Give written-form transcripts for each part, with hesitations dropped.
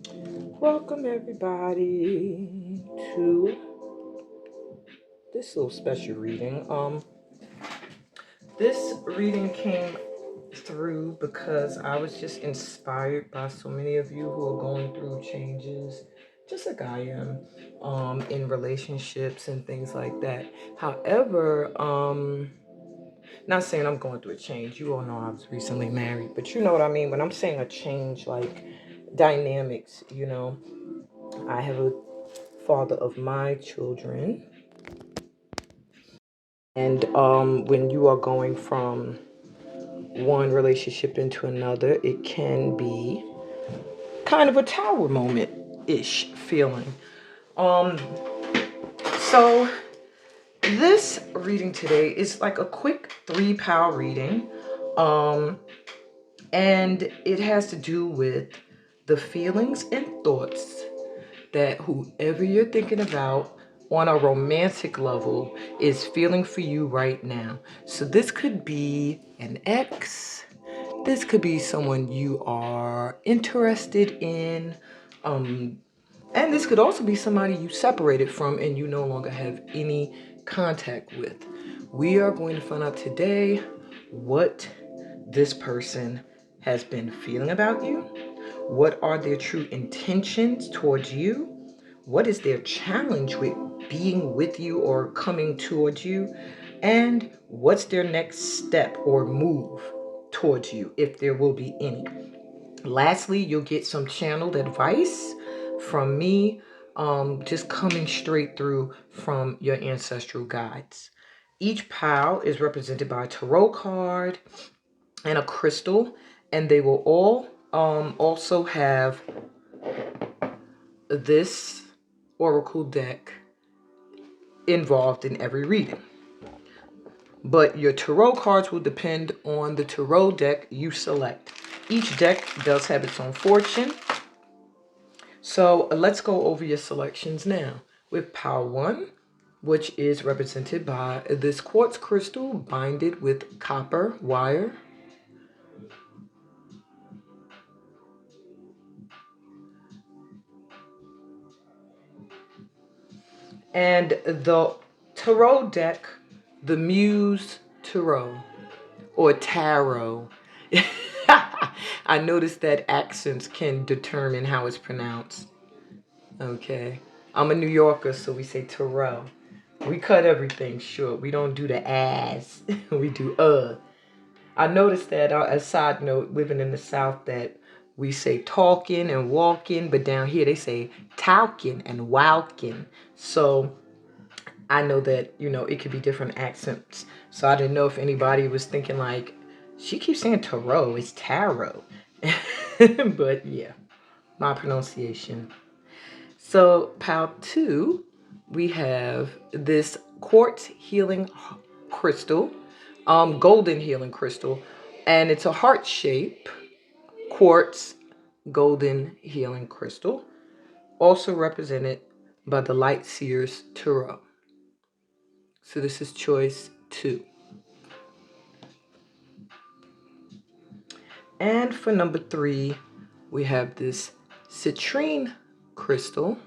Welcome everybody to this little special reading. This reading came through because I was just inspired by so many of you who are going through changes, just like I am, in relationships and things like that. However, not saying I'm going through a change. You all know I was recently married, but you know what I mean. When I'm saying a change, like dynamics, I have a father of my children, and when you are going from one relationship into another, it can be kind of a tower moment ish feeling. um so this reading today is like a quick 3 power reading, and it has to do with the feelings and thoughts that whoever you're thinking about on a romantic level is feeling for you right now. So this could be an ex, this could be someone you are interested in, and this could also be somebody you separated from and you no longer have any contact with. We are going to find out today what this person has been feeling about you. What are their true intentions towards you? What is their challenge with being with you or coming towards you? And what's their next step or move towards you, if there will be any? Lastly, you'll get some channeled advice from me, just coming straight through from your ancestral guides. Each pile is represented by a tarot card and a crystal, and they will all also have this oracle deck involved in every reading. But your tarot cards will depend on the tarot deck you select. Each deck does have its own fortune. So let's go over your selections now. With pile 1, which is represented by this quartz crystal binded with copper wire. And the tarot deck, the Muse Tarot, or tarot. I noticed that accents can determine how it's pronounced. Okay. I'm a New Yorker, so we say tarot. We cut everything short. We don't do the ass. We do. I noticed that, a side note, living in the South, that we say talking and walking, but down here they say talking and walking. So I know that, it could be different accents. So I didn't know if anybody was thinking like, she keeps saying tarot, it's tarot. But yeah, my pronunciation. So pile 2, we have this quartz healing crystal, golden healing crystal, and it's a heart shape quartz golden healing crystal, also represented by the light Seers tarot. So this is choice 2. And for number 3, we have this citrine crystal.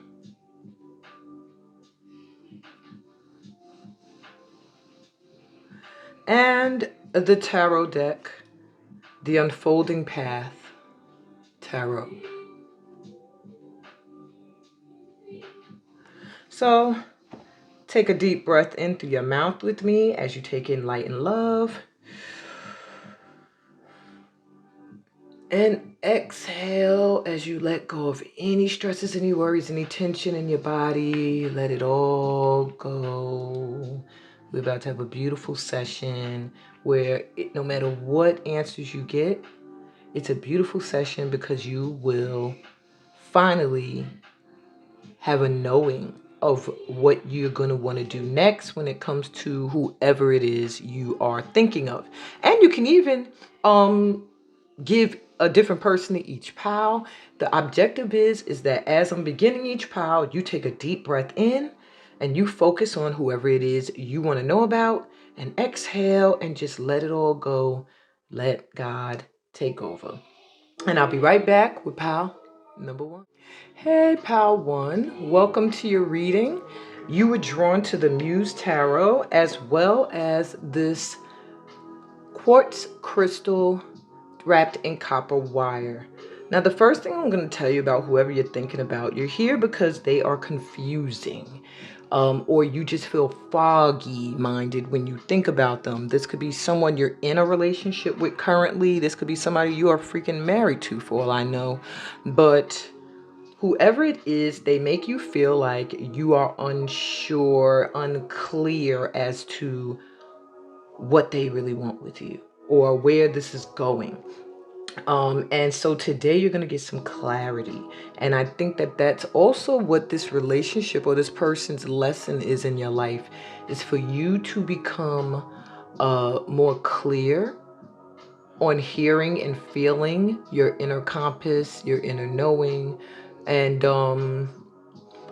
And the tarot deck, the Unfolding Path Tarot. So take a deep breath in through your mouth with me as you take in light and love. And exhale as you let go of any stresses, any worries, any tension in your body. Let it all go. We're about to have a beautiful session where no matter what answers you get, it's a beautiful session because you will finally have a knowing of what you're going to want to do next when it comes to whoever it is you are thinking of. And you can even give a different person to each pile. The objective is that as I'm beginning each pile, you take a deep breath in and you focus on whoever it is you want to know about, and exhale and just let it all go. Let God take over. And I'll be right back with pile number 1. Hey, Pal One. Welcome to your reading. You were drawn to the Muse Tarot as well as this quartz crystal wrapped in copper wire. Now, the first thing I'm going to tell you about whoever you're thinking about, you're here because they are confusing. Or you just feel foggy minded when you think about them. This could be someone you're in a relationship with currently. This could be somebody you are freaking married to, for all I know. But whoever it is, they make you feel like you are unsure, unclear as to what they really want with you or where this is going. And so today you're going to get some clarity. And I think that that's also what this relationship or this person's lesson is in your life, is for you to become more clear on hearing and feeling your inner compass, your inner knowing. And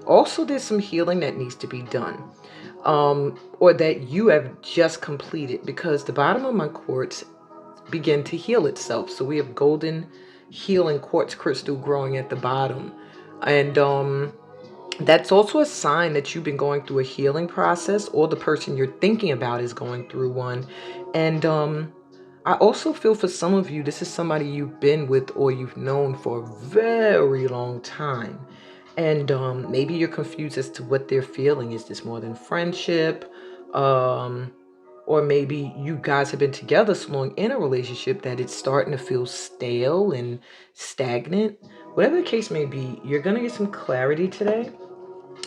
also there's some healing that needs to be done. Or that you have just completed, because the bottom of my quartz begin to heal itself. So we have golden healing quartz crystal growing at the bottom. And that's also a sign that you've been going through a healing process, or the person you're thinking about is going through one. And I also feel for some of you, this is somebody you've been with or you've known for a very long time. And maybe you're confused as to what they're feeling. Is this more than friendship? Or maybe you guys have been together so long in a relationship that it's starting to feel stale and stagnant. Whatever the case may be, you're going to get some clarity today.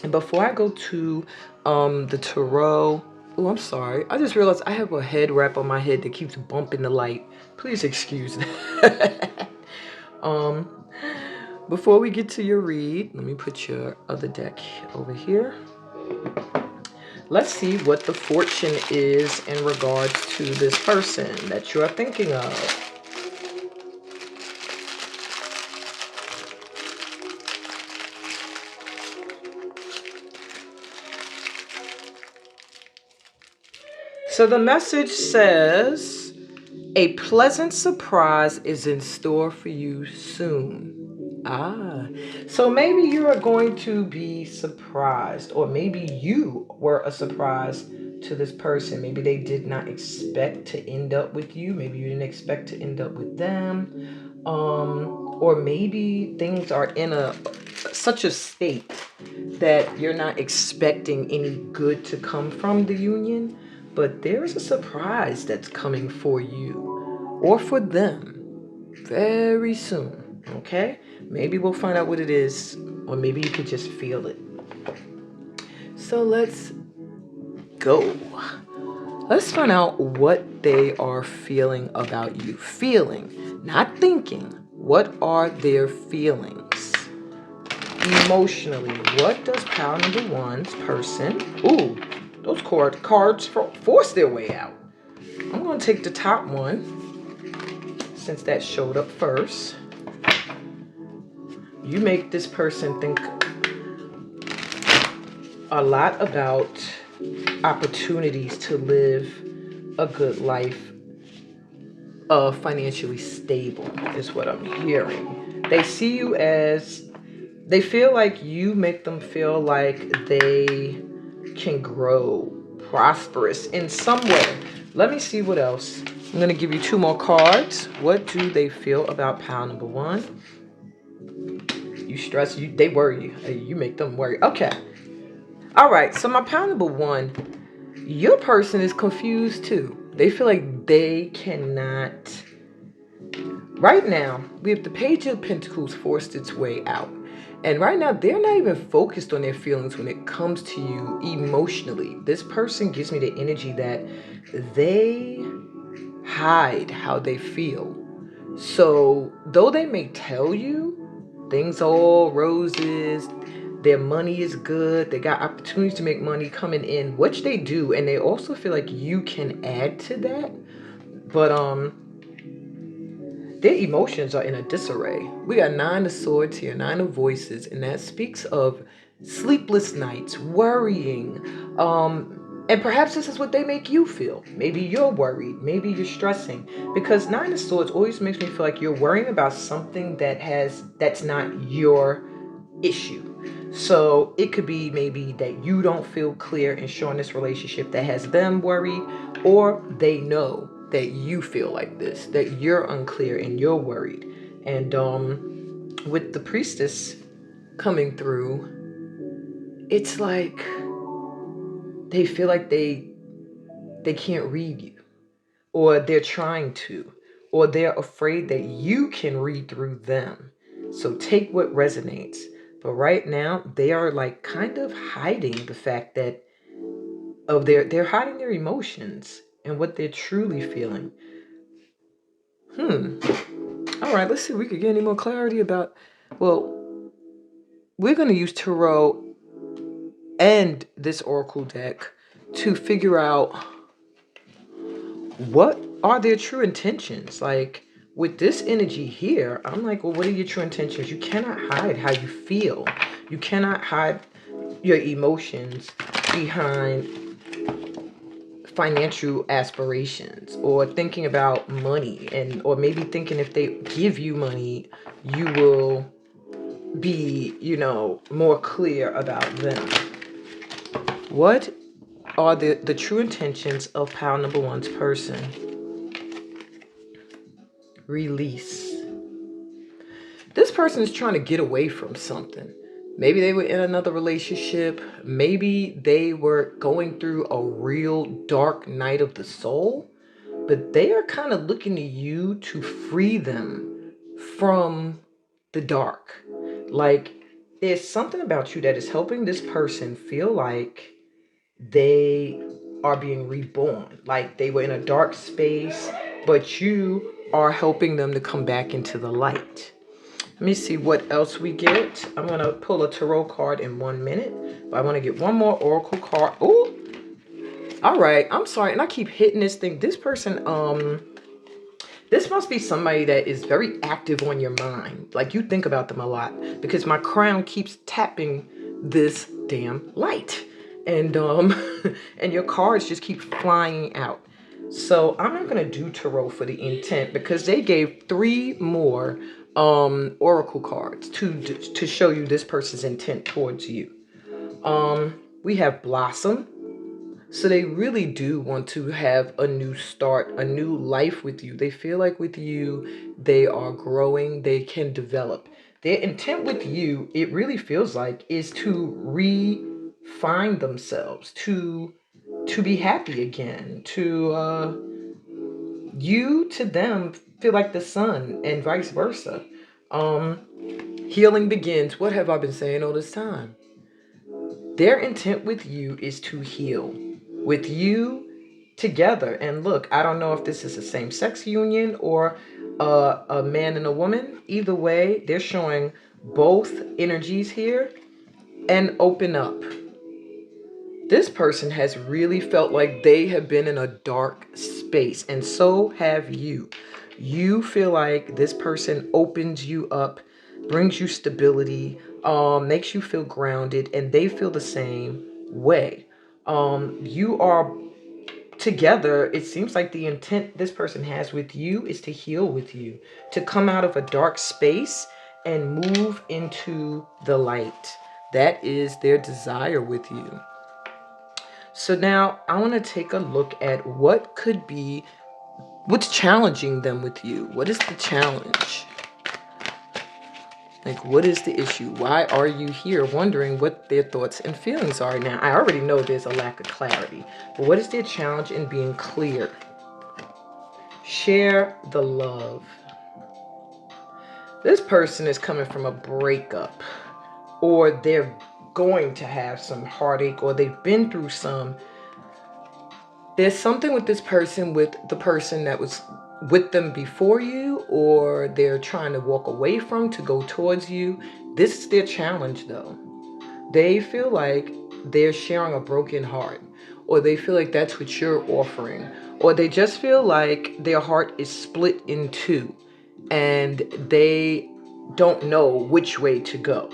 And before I go to the tarot, oh, I'm sorry. I just realized I have a head wrap on my head that keeps bumping the light. Please excuse that. Before we get to your read, let me put your other deck over here. Let's see what the fortune is in regards to this person that you are thinking of. So the message says, a pleasant surprise is in store for you soon. So maybe you are going to be surprised, or maybe you were a surprise to this person. Maybe they did not expect to end up with you. Maybe you didn't expect to end up with them. Or maybe things are in such a state that you're not expecting any good to come from the union, but there is a surprise that's coming for you or for them very soon. Okay? Maybe we'll find out what it is, or maybe you could just feel it. So let's go. Let's find out what they are feeling about you. Feeling, not thinking. What are their feelings? Emotionally, what does pile number one's person... Ooh, those cards force their way out. I'm going to take the top one, since that showed up first. You make this person think a lot about opportunities to live a good life, financially stable is what I'm hearing. They see you as, they feel like you make them feel like they can grow, prosperous in some way. Let me see what else. I'm going to give you two more cards. What do they feel about pile number one? You stress, they worry you. You make them worry. Okay. All right. So my pile number one, your person is confused too. They feel like they cannot. Right now, we have the Page of Pentacles forced its way out. And right now, they're not even focused on their feelings when it comes to you emotionally. This person gives me the energy that they hide how they feel. So, though they may tell you things all roses, their money is good, they got opportunities to make money coming in, which they do, and they also feel like you can add to that. But their emotions are in a disarray. We got 9 of swords here, 9 of voices, and that speaks of sleepless nights, worrying, and perhaps this is what they make you feel. Maybe you're worried, maybe you're stressing, because 9 of swords always makes me feel like you're worrying about something that's not your issue. So it could be maybe that you don't feel clear in showing this relationship that has them worried, or they know that you feel like this, that you're unclear and you're worried. And with the priestess coming through, it's like they feel like they can't read you, or they're trying to, or they're afraid that you can read through them. So take what resonates. But right now, they are like kind of hiding the fact that they're hiding their emotions and what they're truly feeling. All right, let's see if we could get any more clarity about, well, we're going to use tarot and this oracle deck to figure out what are their true intentions. Like with this energy here, I'm like, well, what are your true intentions? You cannot hide how you feel. You cannot hide your emotions behind financial aspirations, or thinking about money, and or maybe thinking if they give you money, you will be, more clear about them. What are the true intentions of pile number one's person? Release. This person is trying to get away from something. Maybe they were in another relationship. Maybe they were going through a real dark night of the soul. But they are kind of looking to you to free them from the dark. Like, there's something about you that is helping this person feel like they are being reborn. Like they were in a dark space, but you are helping them to come back into the light. Let me see what else we get. I'm going to pull a tarot card in 1 minute. But I want to get one more oracle card. Oh, all right. I'm sorry. And I keep hitting this thing. This person, this must be somebody that is very active on your mind. Like you think about them a lot, because my crown keeps tapping this damn light. And and your cards just keep flying out. So I'm not going to do tarot for the intent, because they gave 3 more oracle cards to show you this person's intent towards you. We have Blossom. So they really do want to have a new start, a new life with you. They feel like with you, they are growing, they can develop. Their intent with you, it really feels like, is to refine themselves, to be happy again, to you to them feel like the sun, and vice versa. Healing begins. What have I been saying all this time? Their intent with you is to heal with you together. And look, I don't know if this is a same-sex union or a man and a woman. Either way, they're showing both energies here. And open up. This person has really felt like they have been in a dark space, and so have you. You feel like this person opens you up, brings you stability, makes you feel grounded, and they feel the same way. You are together. It seems like the intent this person has with you is to heal with you, to come out of a dark space and move into the light. That is their desire with you. So now I want to take a look at what could be, what's challenging them with you. What is the challenge? Like, what is the issue? Why are you here? Wondering what their thoughts and feelings are. Now, I already know there's a lack of clarity, but what is their challenge in being clear? Share the love. This person is coming from a breakup, or they're going to have some heartache, or they've been through some. There's something with this person, with the person that was with them before you, or they're trying to walk away from to go towards you. This is their challenge though. They feel like they're sharing a broken heart, or they feel like that's what you're offering, or they just feel like their heart is split in two and they don't know which way to go.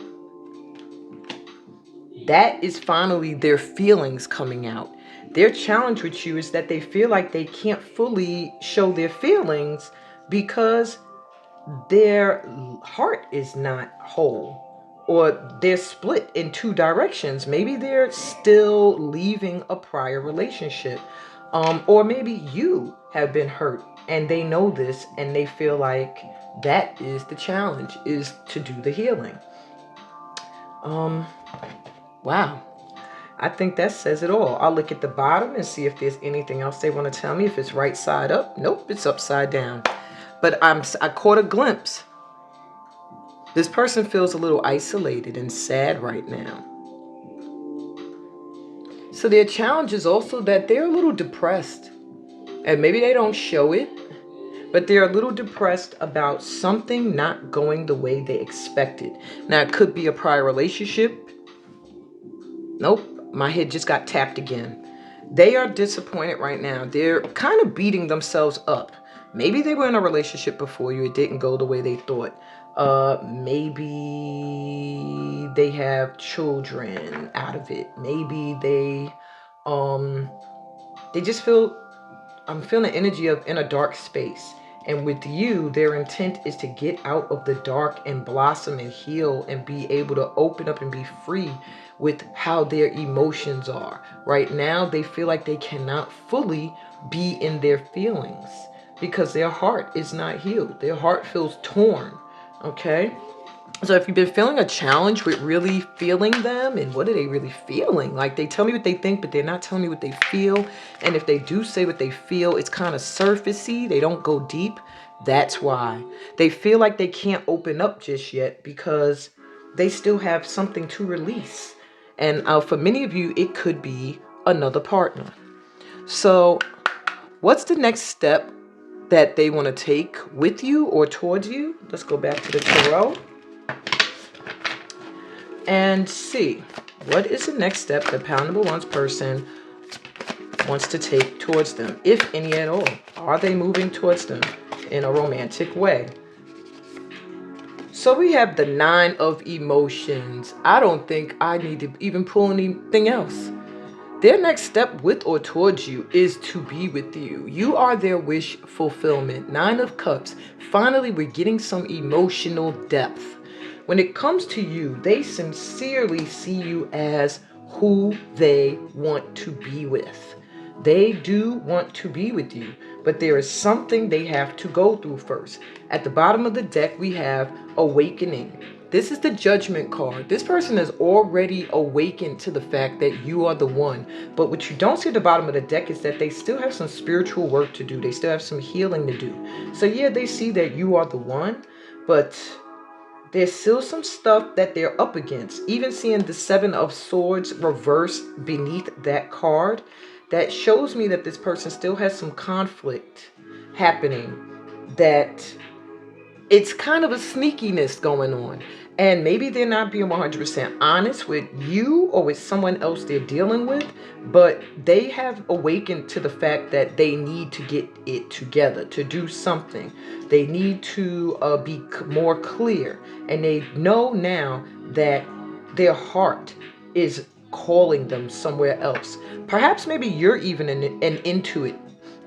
That is finally their feelings coming out. Their challenge with you is that they feel like they can't fully show their feelings because their heart is not whole. or they're split in two directions. Maybe they're still leaving a prior relationship. Or maybe you have been hurt and they know this and they feel like that is the challenge, is to do the healing. Wow. I think that says it all. I'll look at the bottom and see if there's anything else they want to tell me. If it's right side up, nope, it's upside down. But I caught a glimpse. This person feels a little isolated and sad right now. So their challenge is also that they're a little depressed. And maybe they don't show it, but they're a little depressed about something not going the way they expected. Now, it could be a prior relationship. Nope, my head just got tapped again. They are disappointed right now. They're kind of beating themselves up. Maybe they were in a relationship before you. It didn't go the way they thought. Maybe they have children out of it. Maybe they just feel, I'm feeling energy of in a dark space. And with you, their intent is to get out of the dark and blossom and heal and be able to open up and be free with how their emotions are. Right now, they feel like they cannot fully be in their feelings because their heart is not healed. Their heart feels torn, okay? So if you've been feeling a challenge with really feeling them, and what are they really feeling? Like, they tell me what they think, but they're not telling me what they feel. And if they do say what they feel, it's kind of surfacey. They don't go deep. That's why. They feel like they can't open up just yet because they still have something to release. And for many of you, it could be another partner. So what's the next step that they want to take with you or towards you? Let's go back to the tarot and see what is the next step that Pile number one's person wants to take towards them, if any at all. Are they moving towards them in a romantic way? So we have the 9 of emotions. I don't think I need to even pull anything else. Their next step with or towards you is to be with you. You are their wish fulfillment. 9 of Cups. Finally, we're getting some emotional depth. When it comes to you, they sincerely see you as who they want to be with. They do want to be with you, but there is something they have to go through first. At the bottom of the deck, we have awakening. This is the Judgment card. This person is already awakened to the fact that you are the one. But what you don't see at the bottom of the deck is that they still have some spiritual work to do. They still have some healing to do. So yeah, they see that you are the one, but there's still some stuff that they're up against. Even seeing the 7 of Swords reversed beneath that card, that shows me that this person still has some conflict happening, that it's kind of a sneakiness going on. And maybe they're not being 100% honest with you or with someone else they're dealing with, but they have awakened to the fact that they need to get it together, to do something. They need to be more clear. And they know now that their heart is calling them somewhere else. Perhaps maybe you're even an intuit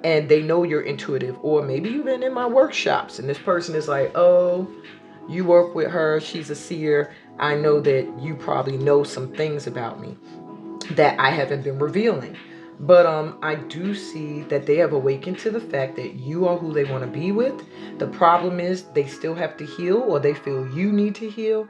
and they know you're intuitive, or maybe you've been in my workshops and this person is like, oh, you work with her, she's a seer. I know that you probably know some things about me that I haven't been revealing. But I do see that they have awakened to the fact that you are who they want to be with. The problem is they still have to heal, or they feel you need to heal.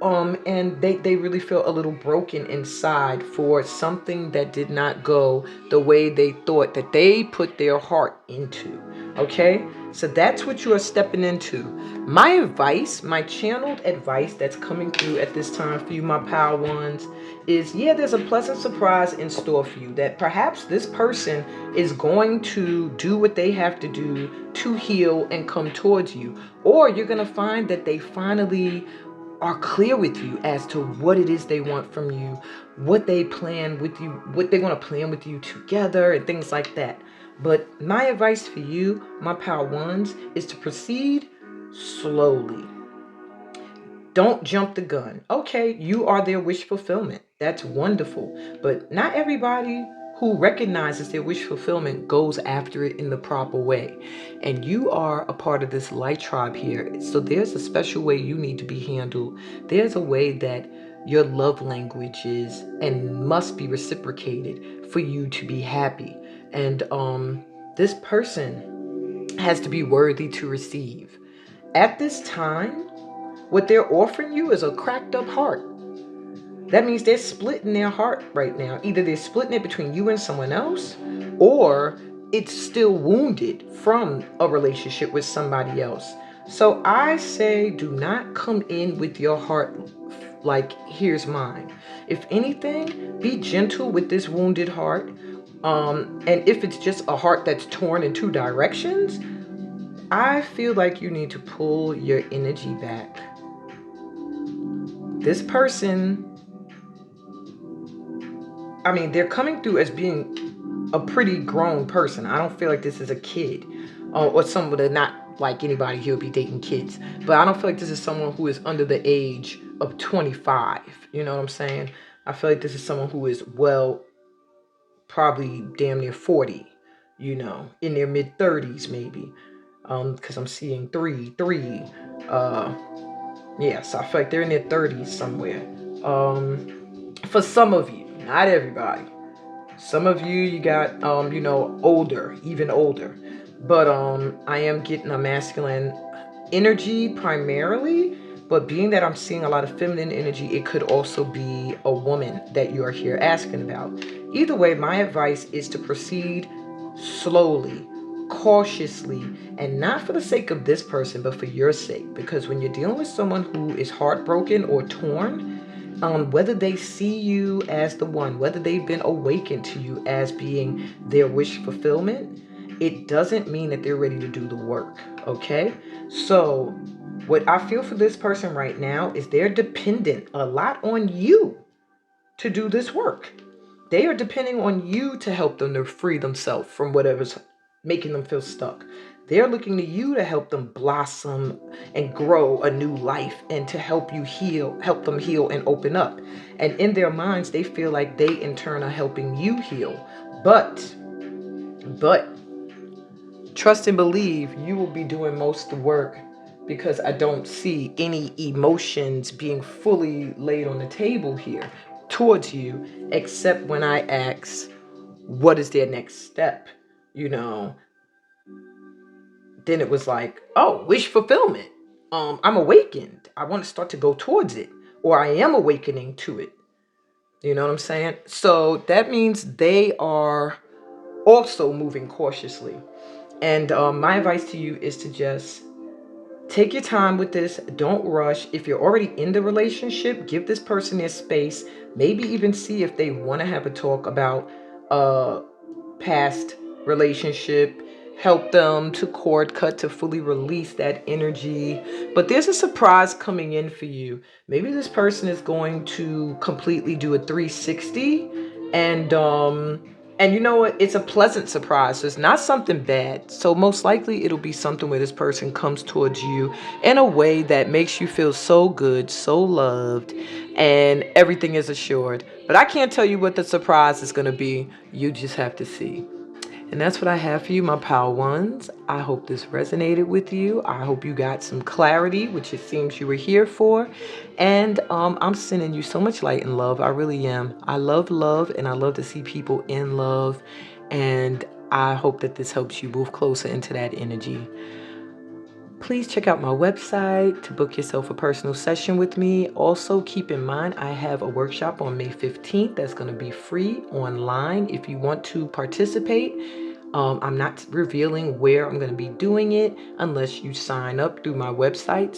And they really feel a little broken inside for something that did not go the way they thought, that they put their heart into. Okay, so that's what you are stepping into. My advice, my channeled advice that's coming through at this time for you, my Pile ones, is yeah, there's a pleasant surprise in store for you, that perhaps this person is going to do what they have to do to heal and come towards you. Or you're going to find that they finally are clear with you as to what it is they want from you, what they plan with you, what they want to plan with you together, and things like that. But my advice for you, my Pile ones, is to proceed slowly. Don't jump the gun. Okay, you are their wish fulfillment. That's wonderful. But not everybody who recognizes their wish fulfillment goes after it in the proper way. And you are a part of this light tribe here. So there's a special way you need to be handled. There's a way that your love language is and must be reciprocated for you to be happy. And this person has to be worthy to receive. At this time, what they're offering you is a cracked up heart. That means they're splitting their heart right now. Either they're splitting it between you and someone else, or it's still wounded from a relationship with somebody else. So I say, do not come in with your heart like, here's mine. If anything, be gentle with this wounded heart. And if it's just a heart that's torn in two directions, I feel like you need to pull your energy back. This person, I mean, they're coming through as being a pretty grown person. I don't feel like this is a kid or someone that not like anybody here will be dating kids. But I don't feel like this is someone who is under the age of 25. You know what I'm saying? I feel like this is someone who is, well, probably damn near 40, you know, in their mid 30s maybe. Because I'm seeing three. Yeah, so I feel like they're in their 30s somewhere. For some of you, not everybody. Some of you, you got, you know, older, even older. But I am getting a masculine energy primarily. But being that I'm seeing a lot of feminine energy, it could also be a woman that you are here asking about. Either way, my advice is to proceed slowly, cautiously, and not for the sake of this person, but for your sake. Because when you're dealing with someone who is heartbroken or torn, whether they see you as the one, whether they've been awakened to you as being their wish fulfillment, it doesn't mean that they're ready to do the work, okay? So what I feel for this person right now is they're dependent a lot on you to do this work. They are depending on you to help them to free themselves from whatever's making them feel stuck. They're looking to you to help them blossom and grow a new life and to help them heal and open up. And in their minds, they feel like they in turn are helping you heal. But trust and believe you will be doing most of the work, because I don't see any emotions being fully laid on the table here towards you, except when I ask, what is their next step? You know, then it was like, oh, wish fulfillment. I'm awakened. I want to start to go towards it, or I am awakening to it. You know what I'm saying? So that means they are also moving cautiously. And my advice to you is to just take your time with this. Don't rush. If you're already in the relationship, give this person their space. Maybe even see if they want to have a talk about past relationship. Help them to cord cut, to fully release that energy. But there's a surprise coming in for you. Maybe this person is going to completely do a 360, and you know what? It's a pleasant surprise. So it's not something bad. So most likely it'll be something where this person comes towards you in a way that makes you feel so good, so loved, and everything is assured. But I can't tell you what the surprise is going to be. You just have to see. And that's what I have for you, my Power Ones. I hope this resonated with you. I hope you got some clarity, which it seems you were here for. And I'm sending you so much light and love. I really am. I love love, and I love to see people in love. And I hope that this helps you move closer into that energy. Please check out my website to book yourself a personal session with me. Also, keep in mind, I have a workshop on May 15th that's going to be free online if you want to participate. I'm not revealing where I'm going to be doing it unless you sign up through my website,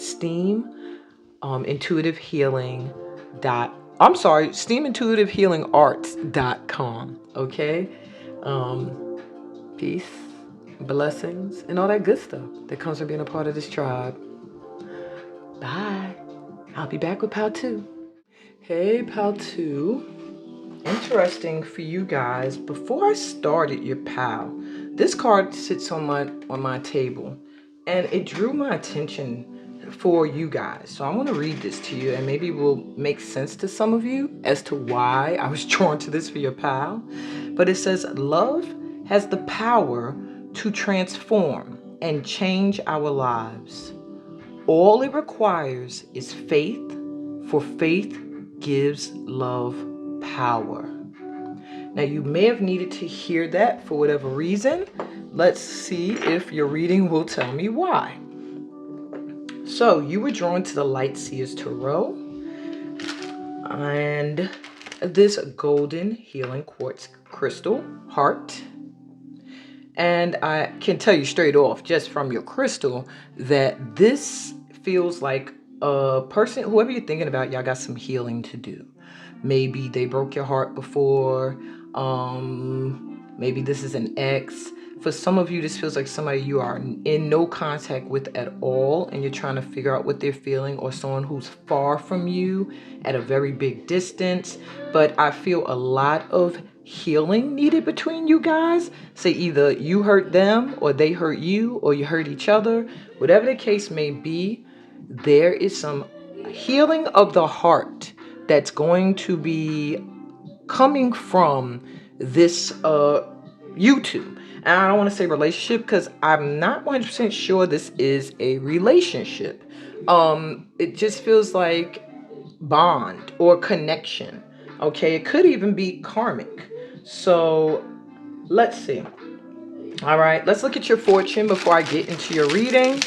SteamIntuitiveHealingarts.com. Okay? Peace, blessings, and all that good stuff that comes from being a part of this tribe. Bye. I'll be back with Pal 2. Hey, Pal 2. Interesting for you guys. Before I started your Pal, this card sits on my table, and it drew my attention for you guys. So I want to read this to you, and maybe it will make sense to some of you as to why I was drawn to this for your Pal. But it says love has the power to transform and change our lives. All it requires is faith, for faith gives love power. Now, you may have needed to hear that for whatever reason. Let's see if your reading will tell me why. So, you were drawn to the Light Seers Tarot and this golden healing quartz crystal heart. And I can tell you straight off, just from your crystal, that this feels like a person, whoever you're thinking about, y'all got some healing to do. Maybe they broke your heart before. Maybe this is an ex. For some of you, this feels like somebody you are in no contact with at all, and you're trying to figure out what they're feeling, or someone who's far from you at a very big distance. But I feel a lot of healing needed between you guys. So either you hurt them, or they hurt you, or you hurt each other. Whatever the case may be, there is some healing of the heart that's going to be coming from this YouTube. And I don't want to say relationship because I'm not 100% sure this is a relationship. It just feels like bond or connection. Okay, it could even be karmic. So let's see. All right, let's look at your fortune before I get into your reading.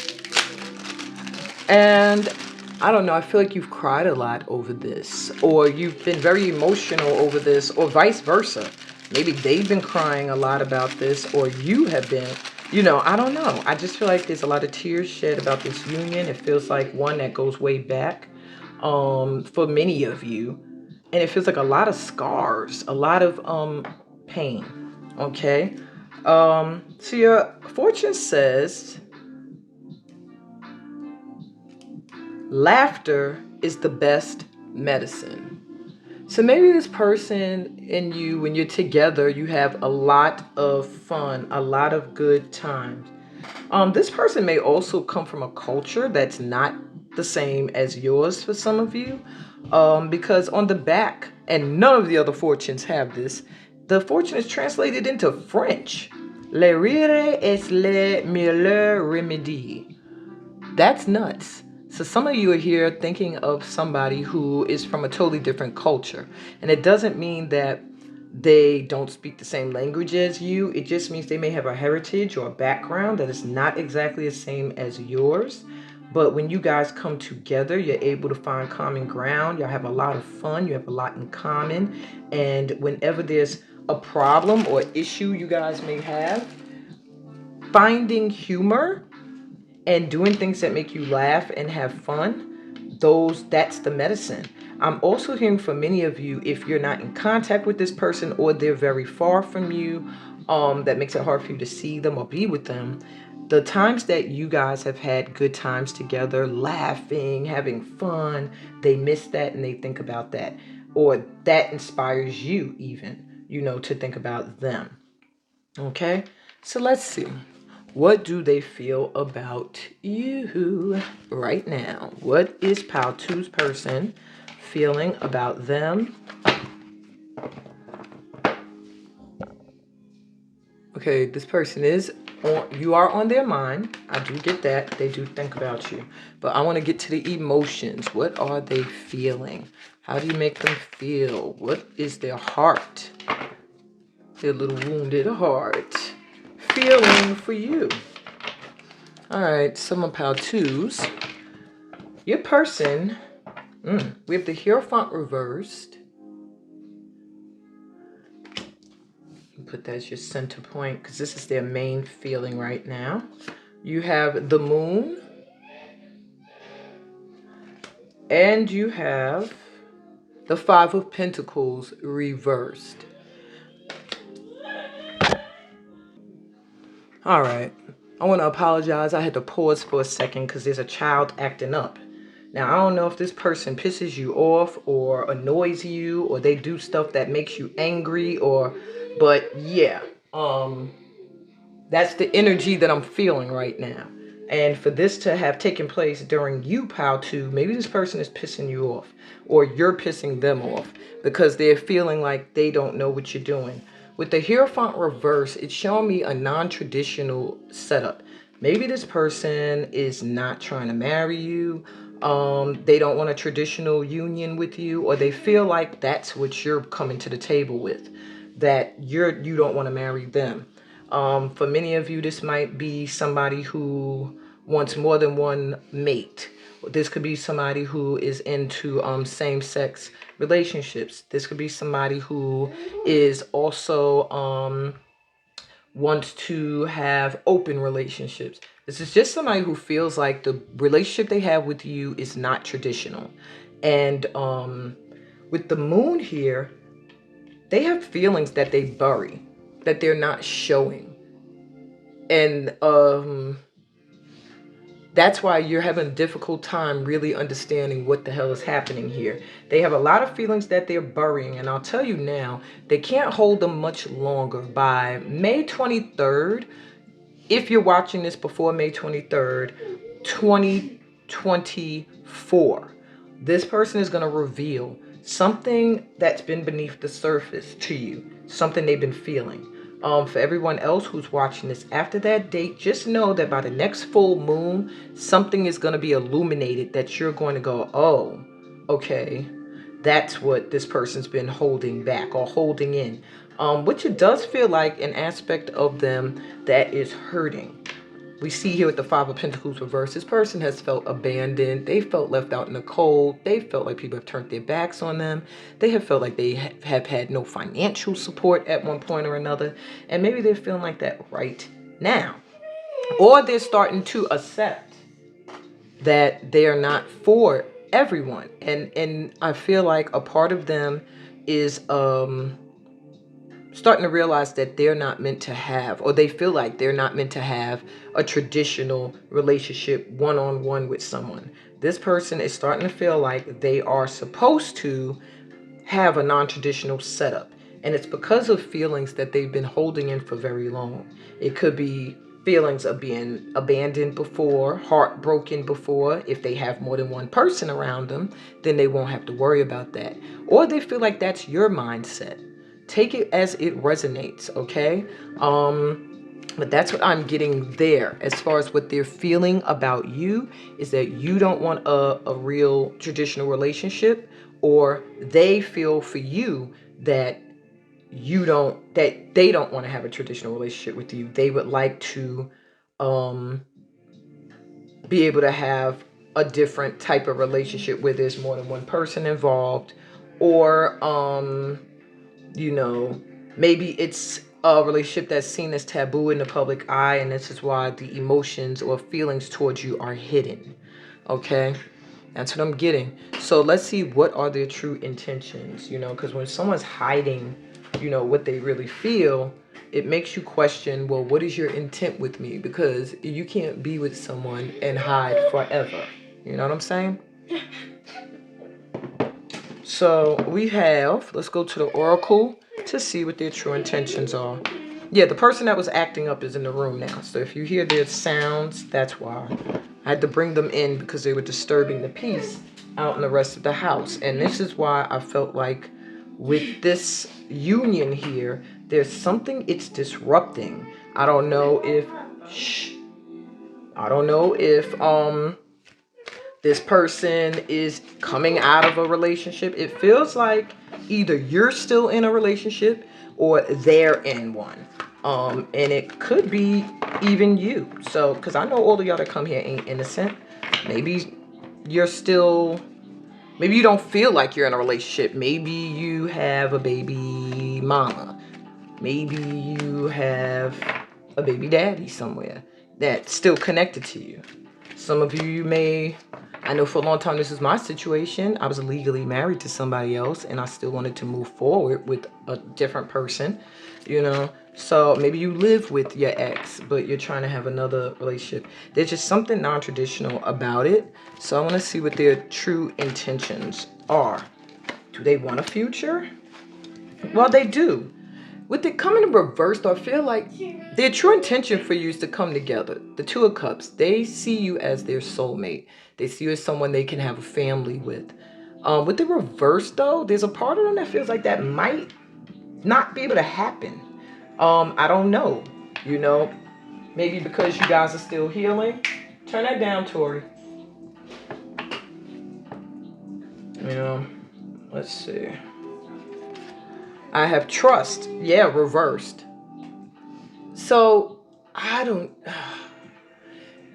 And I don't know, I feel like you've cried a lot over this, or you've been very emotional over this, or vice versa. Maybe they've been crying a lot about this, or you have been, I don't know. I just feel like there's a lot of tears shed about this union. It feels like one that goes way back for many of you. And it feels like a lot of scars, a lot of pain, okay? So your fortune says, laughter is the best medicine. So maybe this person and you, when you're together, you have a lot of fun, a lot of good times. This person may also come from a culture that's not the same as yours for some of you. Because on the back, and none of the other fortunes have this, the fortune is translated into French. Le rire est le meilleur remède. That's nuts. So some of you are here thinking of somebody who is from a totally different culture. And it doesn't mean that they don't speak the same language as you. It just means they may have a heritage or a background that is not exactly the same as yours. But when you guys come together, you're able to find common ground. Y'all have a lot of fun. You have a lot in common. And whenever there's a problem or issue you guys may have, finding humor and doing things that make you laugh and have fun, that's the medicine. I'm also hearing from many of you, if you're not in contact with this person or they're very far from you, that makes it hard for you to see them or be with them. The times that you guys have had good times together, laughing, having fun, they miss that and they think about that. Or that inspires you even, to think about them. Okay, so let's see. What do they feel about you right now? What is Pile 2's person feeling about them? Okay, this person you are on their mind. I do get that. They do think about you. But I want to get to the emotions. What are they feeling? How do you make them feel? What is their heart? Their little wounded heart feeling for you. All right, some of Pile 2's. Your person, we have the Hierophant reversed. Put that as your center point because this is their main feeling right now. You have the Moon. And you have the Five of Pentacles reversed. All right. I want to apologize. I had to pause for a second because there's a child acting up. Now, I don't know if this person pisses you off or annoys you or they do stuff that makes you angry but yeah, that's the energy that I'm feeling right now. And for this to have taken place during you, Pile 2, maybe this person is pissing you off or you're pissing them off because they're feeling like they don't know what you're doing. With the Hierophant reverse, it's showing me a non-traditional setup. Maybe this person is not trying to marry you. They don't want a traditional union with you, or they feel like that's what you're coming to the table with, that you don't want to marry them. For many of you, this might be somebody who wants more than one mate. This could be somebody who is into same-sex relationships. This could be somebody who is also wants to have open relationships. This is just somebody who feels like the relationship they have with you is not traditional. And with the moon here, they have feelings that they bury, that they're not showing. And that's why you're having a difficult time really understanding what the hell is happening here. They have a lot of feelings that they're burying, and I'll tell you now, they can't hold them much longer. By May 23rd, if you're watching this before May 23rd, 2024, this person is going to reveal something that's been beneath the surface to you, something they've been feeling. For everyone else who's watching this after that date, just know that by the next full moon, something is going to be illuminated that you're going to go, oh, okay, that's what this person's been holding back or holding in. Which it does feel like an aspect of them that is hurting. We see here with the Five of Pentacles reverse, this person has felt abandoned. They felt left out in the cold. They felt like people have turned their backs on them. They have felt like they have had no financial support at one point or another. And maybe they're feeling like that right now. Or they're starting to accept that they are not for everyone. And I feel like a part of them is starting to realize that they're not meant to have, or they feel like they're not meant to have a traditional relationship one-on-one with someone. This person is starting to feel like they are supposed to have a non-traditional setup. And it's because of feelings that they've been holding in for very long. It could be feelings of being abandoned before, heartbroken before. If they have more than one person around them, then they won't have to worry about that. Or they feel like that's your mindset. Take it as it resonates, okay? But that's what I'm getting there. As far as what they're feeling about you, is that you don't want a real traditional relationship, or they feel for you that they don't want to have a traditional relationship with you. They would like to be able to have a different type of relationship where there's more than one person involved, or maybe it's a relationship that's seen as taboo in the public eye, and this is why the emotions or feelings towards you are hidden. Okay, that's what I'm getting. So let's see, what are their true intentions? Because when someone's hiding what they really feel, it makes you question, well, what is your intent with me? Because you can't be with someone and hide forever. You know what I'm saying? So we have, let's go to the oracle to see what their true intentions are. Yeah, the person that was acting up is in the room now. So if you hear their sounds, that's why. I had to bring them in because they were disturbing the peace out in the rest of the house. And this is why I felt like with this union here, there's something it's disrupting. I don't know if this person is coming out of a relationship. It feels like either you're still in a relationship or they're in one. And it could be even you. So, because I know all of y'all that come here ain't innocent. Maybe you don't feel like you're in a relationship. Maybe you have a baby mama. Maybe you have a baby daddy somewhere that's still connected to you. Some of you I know for a long time this is my situation. I was legally married to somebody else and I still wanted to move forward with a different person, So maybe you live with your ex, but you're trying to have another relationship. There's just something non-traditional about it. So I want to see what their true intentions are. Do they want a future? Well, they do. With it coming in reverse, I feel like their true intention for you is to come together. The Two of Cups, they see you as their soulmate. They see you as someone they can have a family with. With the reverse, though, there's a part of them that feels like that might not be able to happen. I don't know, you know, maybe because you guys are still healing. Turn that down, Tori. You know, let's see. I have trust. Yeah, reversed. So, I don't...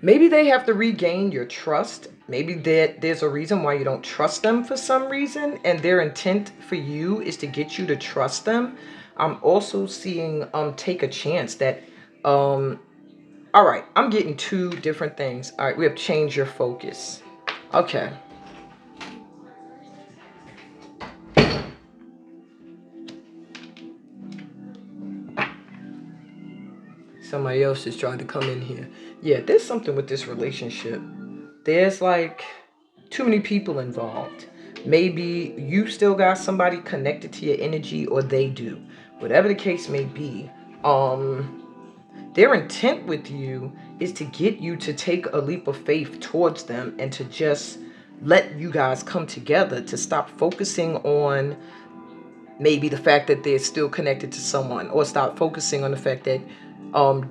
Maybe they have to regain your trust. Maybe there's a reason why you don't trust them for some reason. And their intent for you is to get you to trust them. I'm also seeing take a chance that... all right, I'm getting two different things. All right, we have changed your focus. Okay. Somebody else is trying to come in here. Yeah, there's something with this relationship. There's like too many people involved. Maybe you still got somebody connected to your energy, or they do. Whatever the case may be, their intent with you is to get you to take a leap of faith towards them and to just let you guys come together, to stop focusing on maybe the fact that they're still connected to someone, or stop focusing on the fact that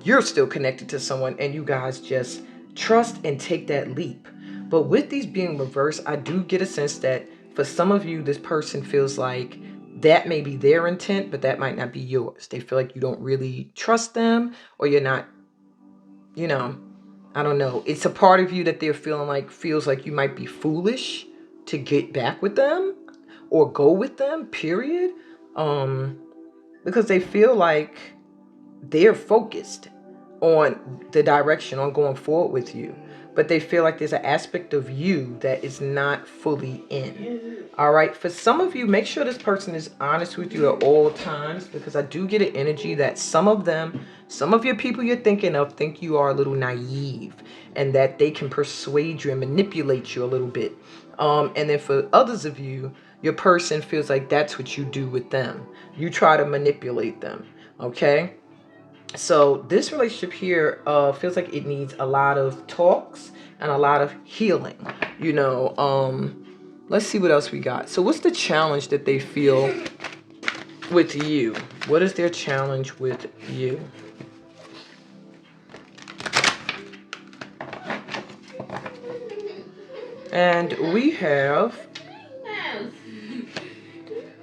you're still connected to someone, and you guys just trust and take that leap. But with these being reversed, I do get a sense that for some of you, this person feels like that may be their intent, but that might not be yours. They feel like you don't really trust them, or you're not, you know, I don't know. It's a part of you that they're feels like you might be foolish to get back with them or go with them, period. Because they feel like they're focused on the direction, on going forward with you. But they feel like there's an aspect of you that is not fully in. All right. For some of you, make sure this person is honest with you at all times, because I do get an energy that some of your people you're thinking of think you are a little naive, and that they can persuade you and manipulate you a little bit. And then for others of you, your person feels like that's what you do with them. You try to manipulate them. Okay. So this relationship here feels like it needs a lot of talks and a lot of healing. You know, let's see what else we got. So what's the challenge that they feel with you? What is their challenge with you? And we have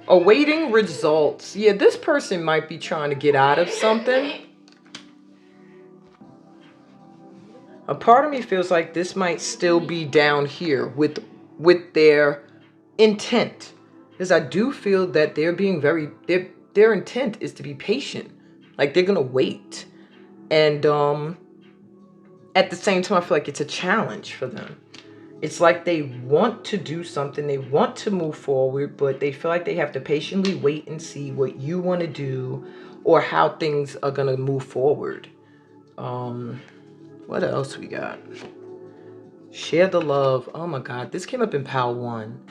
awaiting results. Yeah, this person might be trying to get out of something. A part of me feels like this might still be down here with their intent, because I do feel that they're being their intent is to be patient. Like they're gonna wait, and at the same time, I feel like it's a challenge for them. It's like they want to do something, they want to move forward, but they feel like they have to patiently wait and see what you want to do or how things are gonna move forward. What else we got? Share the love. Oh my God, this came up in Pile 1.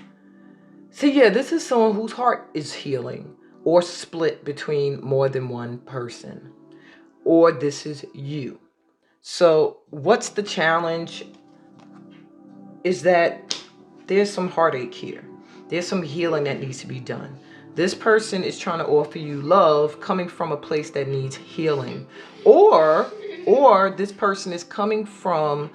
So yeah, this is someone whose heart is healing or split between more than one person. Or this is you. So what's the challenge? Is that there's some heartache here. There's some healing that needs to be done. This person is trying to offer you love coming from a place that needs healing. Or this person is coming from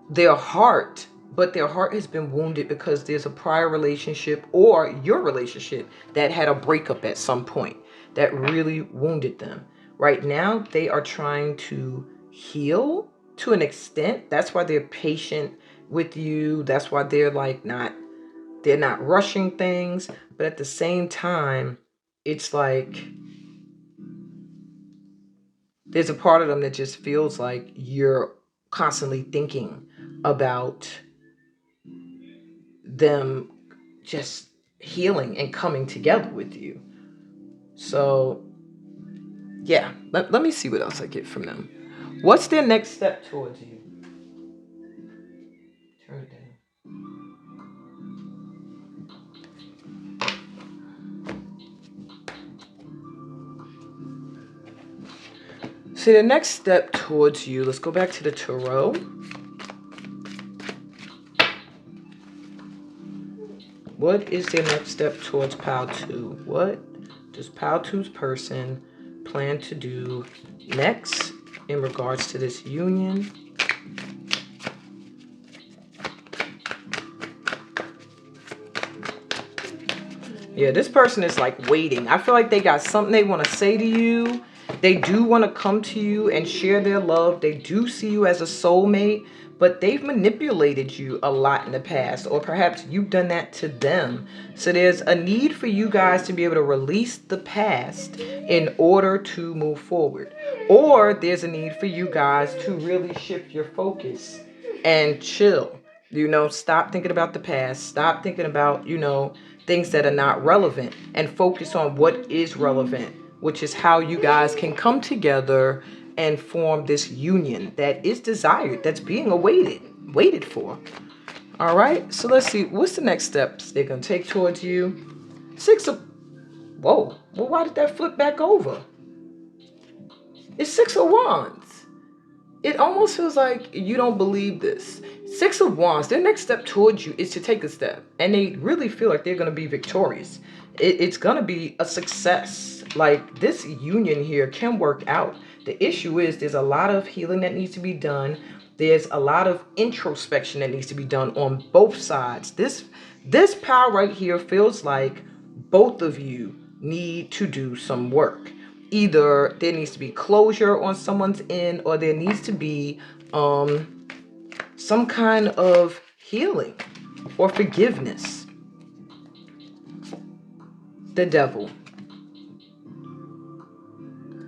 their heart, but their heart has been wounded because there's a prior relationship or your relationship that had a breakup at some point that really wounded them. Right now, they are trying to heal to an extent. That's why they're patient with you. That's why they're like they're not rushing things. But at the same time, it's like there's a part of them that just feels like you're constantly thinking about them just healing and coming together with you. So yeah, let me see what else I get from them. What's their next step towards you? Turn it down. So the next step towards you, let's go back to the tarot. What is their next step towards Pile 2? What does Pile 2's person plan to do next in regards to this union. Yeah, this person is like waiting. I feel like they got something they want to say to you. They do want to come to you and share their love. They do see you as a soulmate, but they've manipulated you a lot in the past, or perhaps you've done that to them. So there's a need for you guys to be able to release the past in order to move forward. Or there's a need for you guys to really shift your focus and chill. You know, stop thinking about the past. Stop thinking about, you know, things that are not relevant, and focus on what is relevant, which is how you guys can come together and form this union that is desired, that's being waited for. All right, so let's see, what's the next steps they're going to take towards you? Whoa, well, why did that flip back over? It's 6 of Wands. It almost feels like you don't believe this. 6 of Wands, their next step towards you is to take a step. And they really feel like they're going to be victorious. It's going to be a success. Like, this union here can work out. The issue is there's a lot of healing that needs to be done. There's a lot of introspection that needs to be done on both sides. This power right here feels like both of you need to do some work. Either there needs to be closure on someone's end, or there needs to be some kind of healing or forgiveness. The Devil.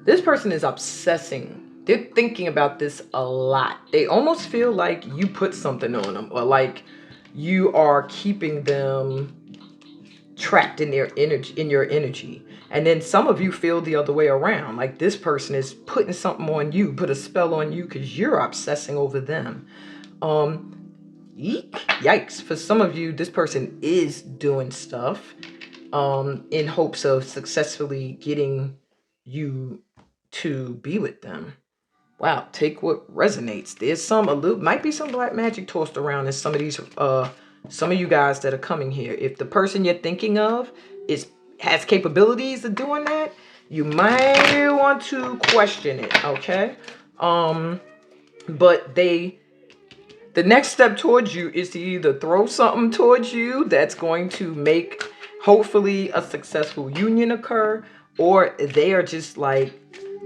This person is obsessing. They're thinking about this a lot. They almost feel like you put something on them, or like you are keeping them trapped in their energy, in your energy. And then some of you feel the other way around, like this person is putting something on you, put a spell on you because you're obsessing over them. Yikes. For some of you, this person is doing stuff in hopes of successfully getting you to be with them. Wow, take what resonates. There's might be some black magic tossed around in some of these some of you guys that are coming here. If the person you're thinking of has capabilities of doing that, you might want to question it, okay? But the next step towards you is to either throw something towards you that's going to make, hopefully, a successful union occur, or they are just like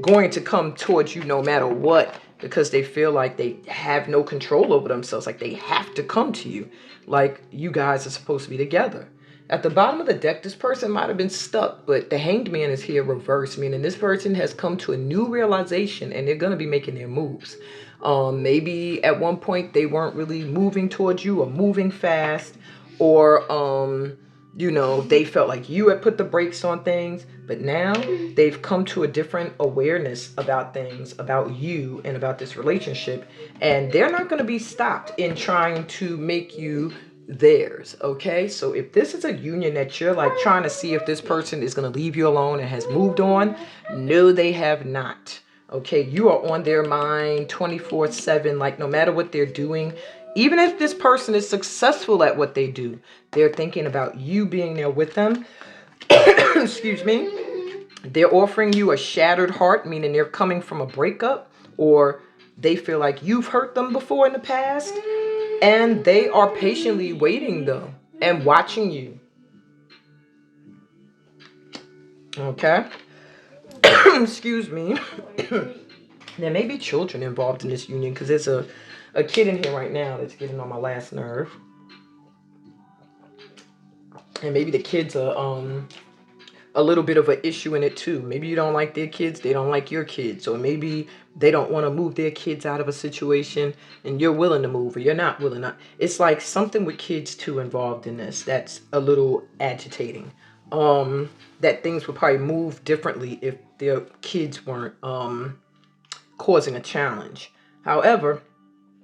going to come towards you no matter what, because they feel like they have no control over themselves, like they have to come to you, like you guys are supposed to be together. At the bottom of the deck, this person might have been stuck, but the Hanged Man is here reversed, meaning this person has come to a new realization and they're going to be making their moves. Maybe at one point they weren't really moving towards you or moving fast, or you know, they felt like you had put the brakes on things, but now they've come to a different awareness about things, about you and about this relationship, and they're not going to be stopped in trying to make you theirs. Okay, so if this is a union that you're like trying to see if this person is going to leave you alone and has moved on, no, they have not. Okay, you are on their mind 24/7, like no matter what they're doing. Even if this person is successful at what they do, they're thinking about you being there with them. Excuse me. They're offering you a shattered heart, meaning they're coming from a breakup, or they feel like you've hurt them before in the past, and they are patiently waiting though and watching you. Okay. Excuse me. There may be children involved in this union, because there's a kid in here right now that's getting on my last nerve. And maybe the kids are a little bit of an issue in it too. Maybe you don't like their kids, they don't like your kids, or maybe they don't want to move their kids out of a situation and you're willing to move, or you're not willing to. It's like something with kids too involved in this that's a little agitating. That things would probably move differently if their kids weren't causing a challenge. However,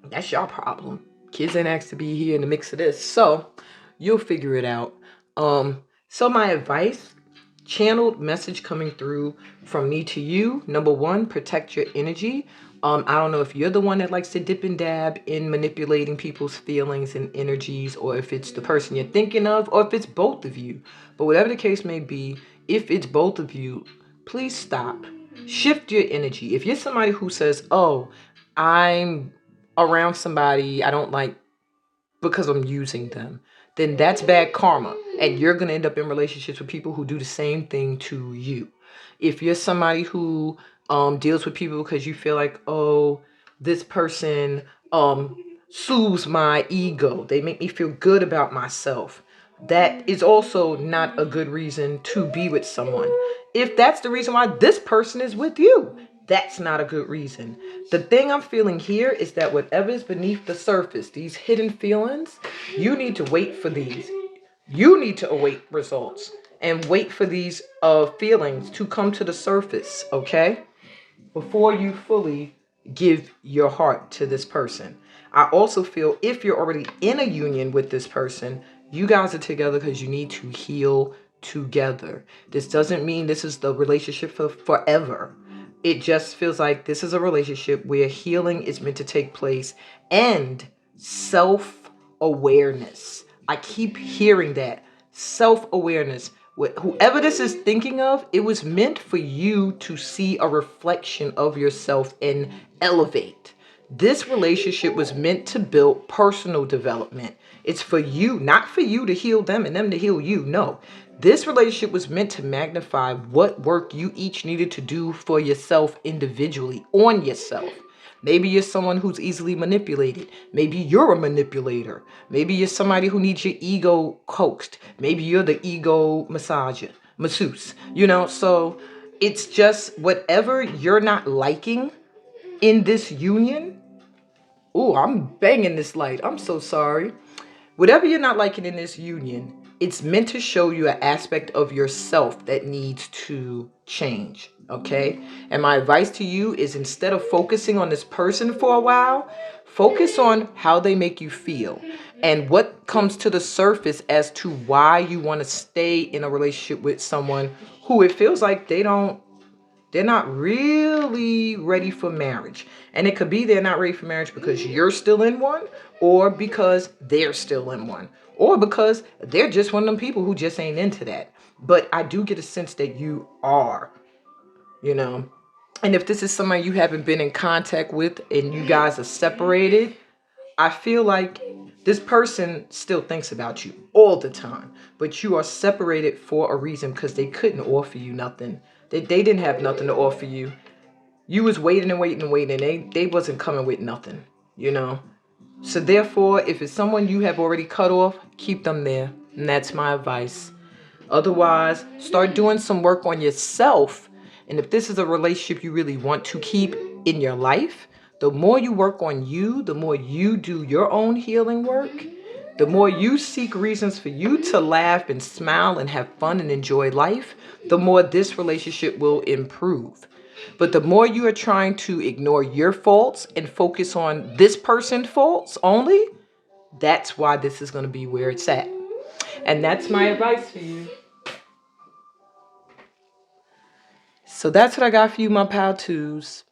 that's your problem. Kids ain't asked to be here in the mix of this, so you'll figure it out. So my advice, channeled message coming through from me to you. Number one, protect your energy. I don't know if you're the one that likes to dip and dab in manipulating people's feelings and energies, or if it's the person you're thinking of, or if it's both of you. But whatever the case may be, if it's both of you, please stop. Shift your energy. If you're somebody who says, oh, I'm around somebody I don't like because I'm using them, then that's bad karma. And you're going to end up in relationships with people who do the same thing to you. If you're somebody who deals with people because you feel like, oh, this person soothes my ego, they make me feel good about myself, that is also not a good reason to be with someone. If that's the reason why this person is with you, that's not a good reason. The thing I'm feeling here is that whatever is beneath the surface, these hidden feelings, you need to wait for these. You need to await results and wait for these feelings to come to the surface, okay? Before you fully give your heart to this person. I also feel if you're already in a union with this person, you guys are together because you need to heal together. This doesn't mean this is the relationship for forever. It just feels like this is a relationship where healing is meant to take place and self-awareness. I keep hearing that. Self-awareness. Whoever this is thinking of, it was meant for you to see a reflection of yourself and elevate. This relationship was meant to build personal development. It's for you, not for you to heal them and them to heal you. No, this relationship was meant to magnify what work you each needed to do for yourself individually, on yourself. Maybe you're someone who's easily manipulated. Maybe you're a manipulator. Maybe you're somebody who needs your ego coaxed. Maybe you're the ego masseuse, so it's just whatever you're not liking in this union. Oh, I'm banging this light. I'm so sorry. Whatever you're not liking in this union, it's meant to show you an aspect of yourself that needs to change, okay? And my advice to you is instead of focusing on this person for a while, focus on how they make you feel and what comes to the surface as to why you want to stay in a relationship with someone who it feels like they're not really ready for marriage. And it could be they're not ready for marriage because you're still in one, or because they're still in one, or because they're just one of them people who just ain't into that. But I do get a sense that you are, And if this is somebody you haven't been in contact with and you guys are separated, I feel like this person still thinks about you all the time, but you are separated for a reason because they couldn't offer you nothing. They didn't have nothing to offer you. You was waiting and waiting and waiting. They wasn't coming with nothing, So therefore, if it's someone you have already cut off, keep them there. And that's my advice. Otherwise, start doing some work on yourself. And if this is a relationship you really want to keep in your life, the more you work on you, the more you do your own healing work, the more you seek reasons for you to laugh and smile and have fun and enjoy life, the more this relationship will improve. But the more you are trying to ignore your faults and focus on this person's faults only, that's why this is going to be where it's at. And that's my advice for you. So that's what I got for you, my pal twos.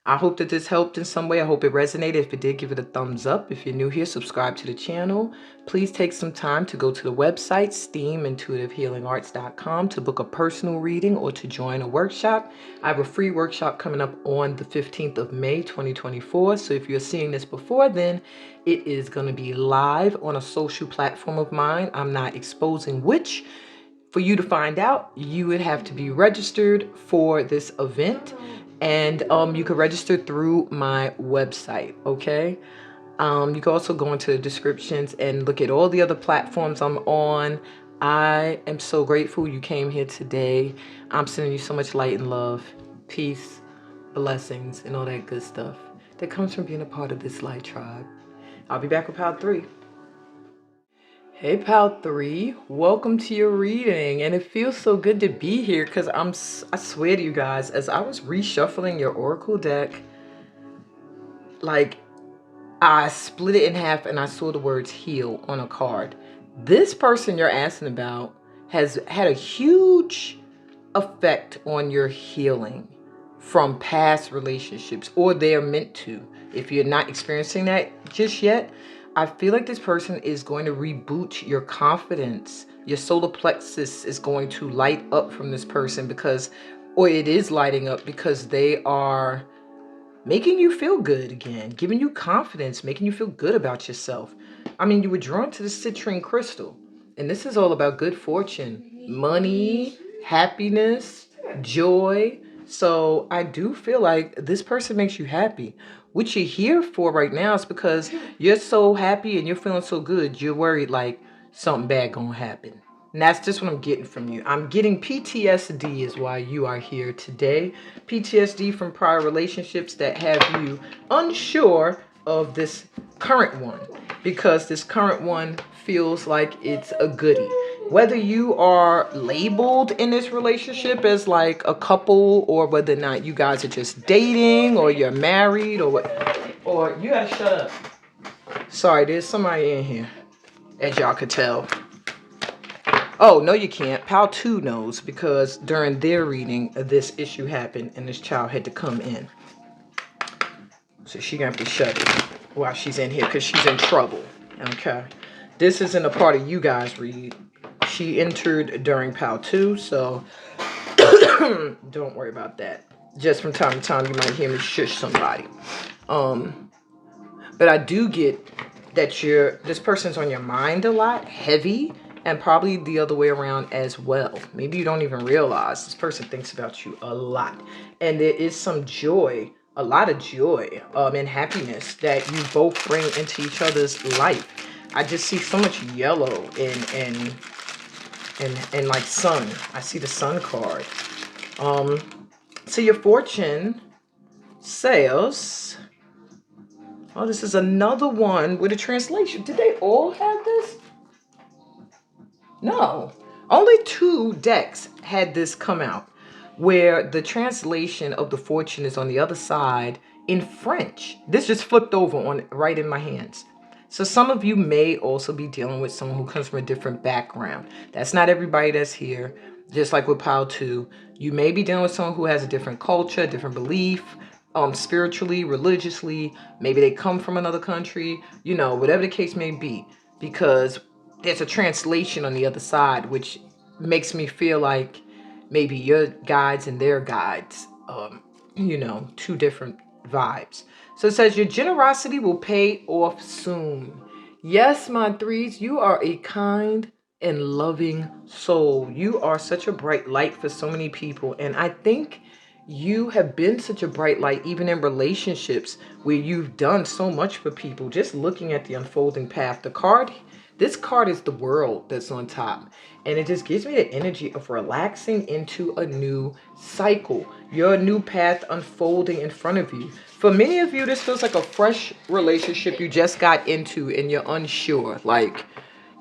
I hope that this helped in some way. I hope it resonated. If it did, give it a thumbs up. If you're new here, subscribe to the channel. Please take some time to go to the website, steamintuitivehealingarts.com, to book a personal reading or to join a workshop. I have a free workshop coming up on the 15th of May, 2024. So if you're seeing this before then, it is going to be live on a social platform of mine. I'm not exposing which. For you to find out, you would have to be registered for this event. And you can register through my website, okay? You can also go into the descriptions and look at all the other platforms I'm on. I am so grateful you came here today. I'm sending you so much light and love, peace, blessings, and all that good stuff that comes from being a part of this light tribe. I'll be back with Pal 3. Hey Pal 3, welcome to your reading, and it feels so good to be here because I swear to you guys, as I was reshuffling your oracle deck, like I split it in half and I saw the words heal on a card. This person you're asking about has had a huge effect on your healing from past relationships, or they're meant to. If you're not experiencing that just yet, I feel like this person is going to reboot your confidence. Your solar plexus is going to light up from this person because or it is lighting up because they are making you feel good again, giving you confidence, making you feel good about yourself. I mean, you were drawn to the citrine crystal, and this is all about good fortune, money, happiness, joy. So I do feel like this person makes you happy. What you're here for right now is because you're so happy and you're feeling so good, you're worried like something bad gonna happen. And that's just what I'm getting from you. I'm getting PTSD is why you are here today. PTSD from prior relationships that have you unsure of this current one. Because this current one feels like it's a goodie. Whether you are labeled in this relationship as like a couple, or whether or not you guys are just dating, or you're married, or what, or you gotta shut up. Sorry, there's somebody in here, as y'all could tell. Oh, no, you can't. Pal 2 knows because during their reading, this issue happened and this child had to come in. So she gonna have to shut it while she's in here because she's in trouble. Okay. This isn't a part of you guys' read. She entered during Pal 2, so don't worry about that. Just from time to time, you might hear me shush somebody. But I do get that this person's on your mind a lot, heavy, and probably the other way around as well. Maybe you don't even realize this person thinks about you a lot. And there is some joy, a lot of joy and happiness that you both bring into each other's life. I just see so much yellow and like sun. I see the sun card. So your fortune says, oh, this is another one with a translation. Did they all have this? No, only 2 decks had this come out, where the translation of the fortune is on the other side in French. This just flipped over right in my hands. So some of you may also be dealing with someone who comes from a different background. That's not everybody that's here. Just like with Pile 2, you may be dealing with someone who has a different culture, a different belief, spiritually, religiously. Maybe they come from another country, whatever the case may be, because there's a translation on the other side, which makes me feel like maybe your guides and their guides, 2 different vibes. So it says your generosity will pay off soon. Yes, my 3s, you are a kind and loving soul. You are such a bright light for so many people. And I think you have been such a bright light even in relationships where you've done so much for people. Just looking at the unfolding path, this card is the world that's on top. And it just gives me the energy of relaxing into a new cycle. Your new path unfolding in front of you. For many of you, this feels like a fresh relationship you just got into and you're unsure. Like,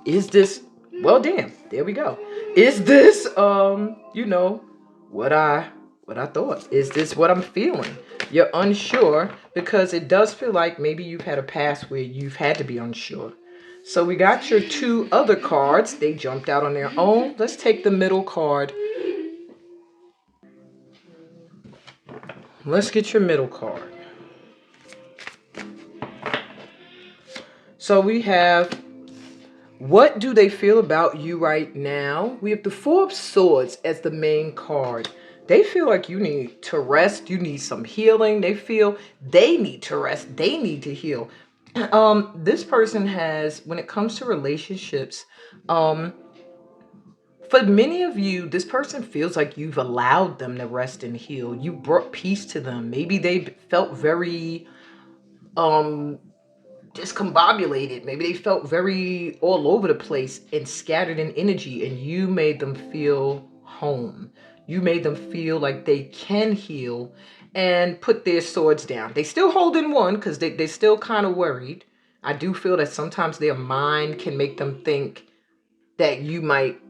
is this, well, damn, there we go. Is this, what I thought? Is this what I'm feeling? You're unsure because it does feel like maybe you've had a past where you've had to be unsure. So we got your 2 other cards. They jumped out on their own. Let's take the middle card. Let's get your middle card. So we have, what do they feel about you right now? We have the 4 of Swords as the main card. They feel like you need to rest. You need some healing. They feel they need to rest. They need to heal. This person has, when it comes to relationships, for many of you, this person feels like you've allowed them to rest and heal. You brought peace to them. Maybe they felt very discombobulated. Maybe they felt very all over the place and scattered in energy, and you made them feel home. You made them feel like they can heal and put their swords down. They still holding one because they're still kind of worried. I do feel that sometimes their mind can make them think that you might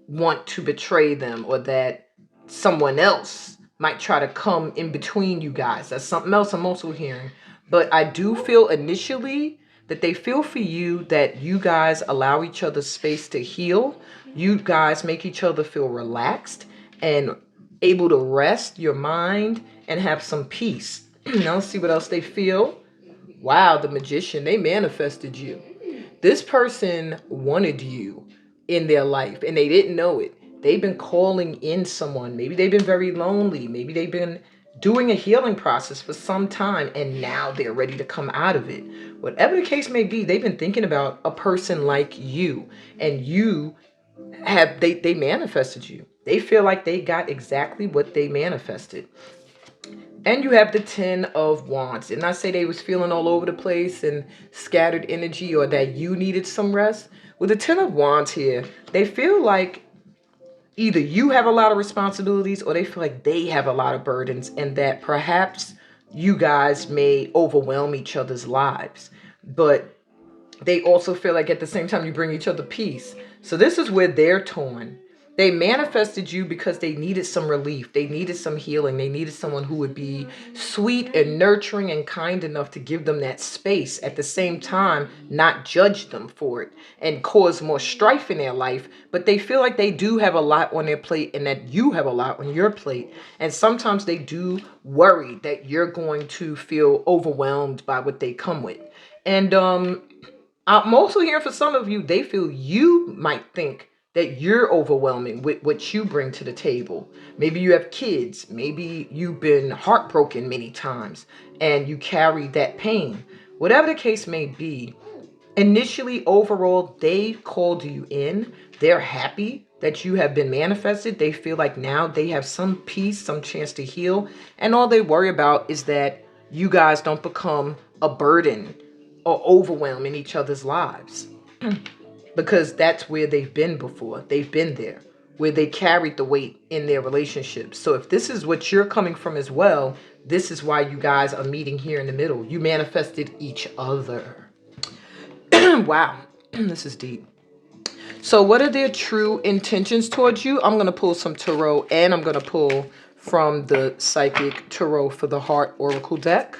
want to betray them, or that someone else might try to come in between you guys. That's something else I'm also hearing. But I do feel initially that they feel for you that you guys allow each other space to heal. You guys make each other feel relaxed and able to rest your mind and have some peace. Now let's see what else they feel. Wow, the Magician, they manifested you. This person wanted you in their life and they didn't know it. they've been calling in someone. Maybe they've been very lonely. Maybe they've been doing a healing process for some time, and now they're ready to come out of it. Whatever the case may be, they've been thinking about a person like you, and you have, they manifested you. They feel like they got exactly what they manifested. And you have the 10 of Wands. Didn't I say they was feeling all over the place and scattered energy, or that you needed some rest? With the 10 of Wands here, they feel like either you have a lot of responsibilities, or they feel like they have a lot of burdens, and that perhaps you guys may overwhelm each other's lives. But they also feel like at the same time you bring each other peace. So this is where they're torn. They manifested you because they needed some relief. They needed some healing. They needed someone who would be sweet and nurturing and kind enough to give them that space. At the same time, not judge them for it and cause more strife in their life. But they feel like they do have a lot on their plate, and that you have a lot on your plate. And sometimes they do worry that you're going to feel overwhelmed by what they come with. And I'm also hearing for some of you, they feel you might think that you're overwhelming with what you bring to the table. Maybe you have kids. Maybe you've been heartbroken many times and you carry that pain. Whatever the case may be, initially, overall, they called you in. They're happy that you have been manifested. They feel like now they have some peace, some chance to heal. And all they worry about is that you guys don't become a burden or overwhelm in each other's lives. Because that's where they've been before. They've been there, where they carried the weight in their relationships. So if this is what you're coming from as well, this is why you guys are meeting here in the middle. You manifested each other. Wow, this is deep. So what are their true intentions towards you? I'm going to pull some tarot, and I'm going to pull from the Psychic Tarot for the Heart Oracle deck.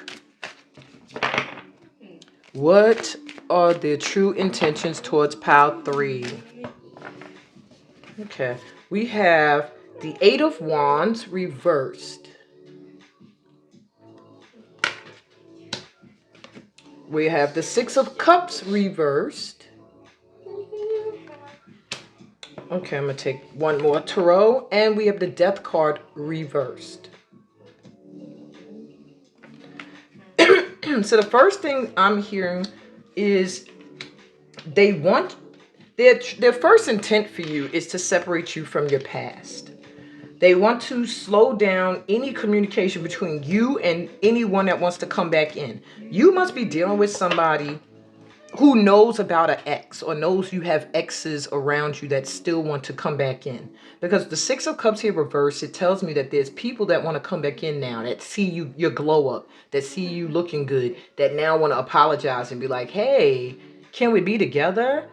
What are their true intentions towards pile 3? Okay, we have the 8 of Wands reversed. We have the 6 of Cups reversed. Okay, I'm going to take one more tarot, and we have the Death card reversed. So the first thing I'm hearing is they want, their first intent for you is to separate you from your past. They want to slow down any communication between you and anyone that wants to come back in. You must be dealing with somebody who knows about an ex, or knows you have exes around you that still want to come back in. Because the 6 of Cups here reversed, it tells me that there's people that want to come back in now, that see you, your glow up, that see you looking good, that now want to apologize and be like, hey, can we be together?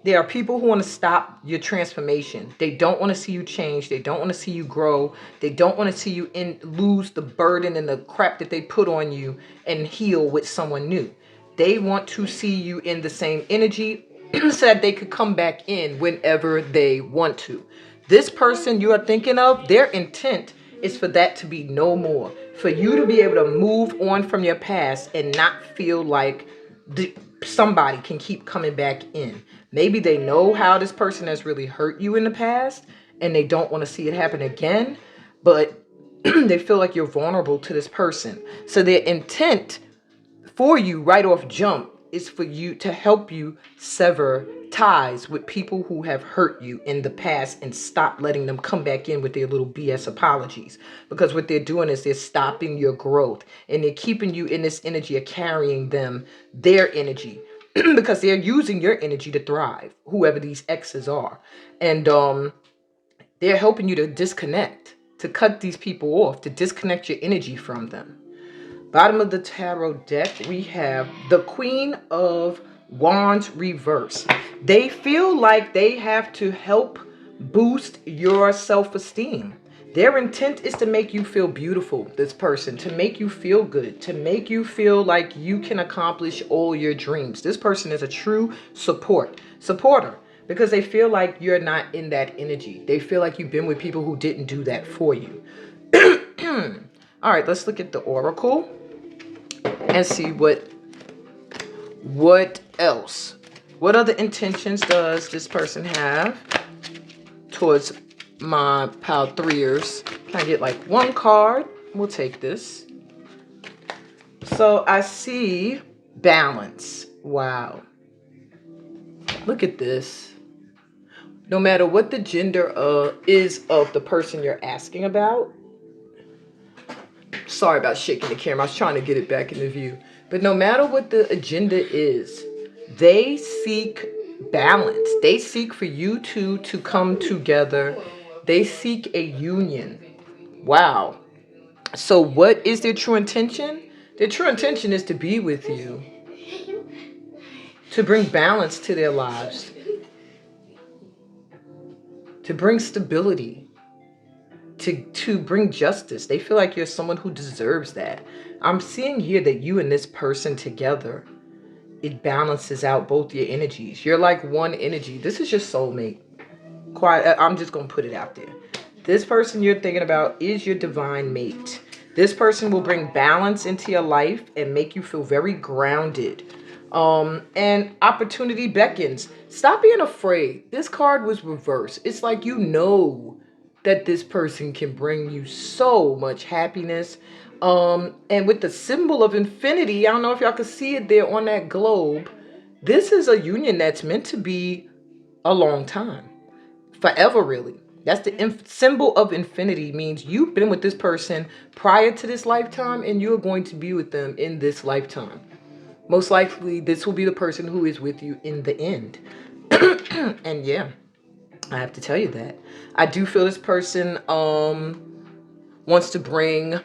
There are people who want to stop your transformation. They don't want to see you change. They don't want to see you grow. They don't want to see you lose the burden and the crap that they put on you and heal with someone new. They want to see you in the same energy so that they could come back in whenever they want to. This person you are thinking of, their intent is for that to be no more. For you to be able to move on from your past and not feel like somebody can keep coming back in. Maybe they know how this person has really hurt you in the past and they don't want to see it happen again, but they feel like you're vulnerable to this person. So their intent for you right off jump is for you to help you sever ties with people who have hurt you in the past and stop letting them come back in with their little BS apologies. Because what they're doing is they're stopping your growth, and they're keeping you in this energy of carrying their energy because they're using your energy to thrive, whoever these exes are. And they're helping you to disconnect, to cut these people off, to disconnect your energy from them. Bottom of the tarot deck, we have the Queen of Wands reverse. They feel like they have to help boost your self-esteem. Their intent is to make you feel beautiful, this person, to make you feel good, to make you feel like you can accomplish all your dreams. This person is a true supporter, because they feel like you're not in that energy. They feel like you've been with people who didn't do that for you. All right, let's look at the oracle and see what else. What other intentions does this person have towards my pile threeers. Can I get like one card? We'll take this. So I see balance. Wow. Look at this. No matter what the gender is of the person you're asking about. Sorry about shaking the camera. I was trying to get it back in the view. But no matter what the agenda is, they seek balance. They seek for you two to come together. They seek a union. Wow. So what is their true intention? Their true intention is to be with you, to bring balance to their lives, to bring stability, to bring justice. They feel like you're someone who deserves that. I'm seeing here that you and this person together, it balances out both your energies. You're like one energy. This is your soulmate. I'm just going to put it out there. This person you're thinking about is your divine mate. This person will bring balance into your life and make you feel very grounded. And opportunity beckons. Stop being afraid. This card was reversed. It's like you know that this person can bring you so much happiness. And with the symbol of infinity, I don't know if y'all can see it there on that globe. This is a union that's meant to be a long time. Forever, really. That's the symbol of infinity. Means you've been with this person prior to this lifetime and you're going to be with them in this lifetime. Most likely, this will be the person who is with you in the end. And yeah, I have to tell you that. I do feel this person wants to bring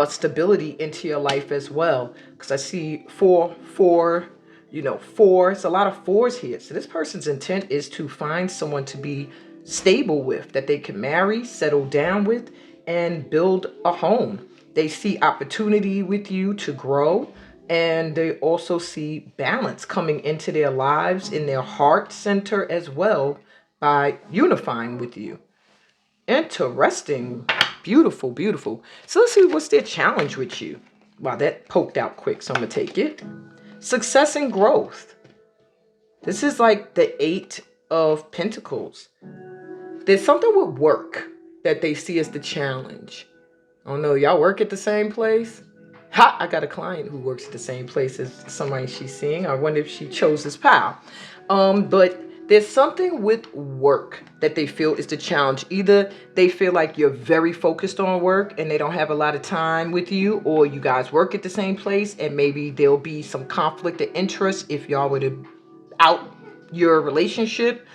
stability into your life as well. Because I see four, four. It's a lot of fours here. So this person's intent is to find someone to be stable with, that they can marry, settle down with, and build a home. They see opportunity with you to grow, and they also see balance coming into their lives, in their heart center as well, by unifying with you. Interesting. Beautiful, beautiful. So let's see what's their challenge with you. Wow, that poked out quick, so I'm going to take it. Success and growth. This is like the 8 of Pentacles. There's something with work that they see as the challenge. I don't know, y'all work at the same place? Ha! I got a client who works at the same place as somebody she's seeing. I wonder if she chose this pal. But there's something with work that they feel is the challenge. Either they feel like you're very focused on work and they don't have a lot of time with you, or you guys work at the same place and maybe there'll be some conflict of interest if y'all were to out your relationship.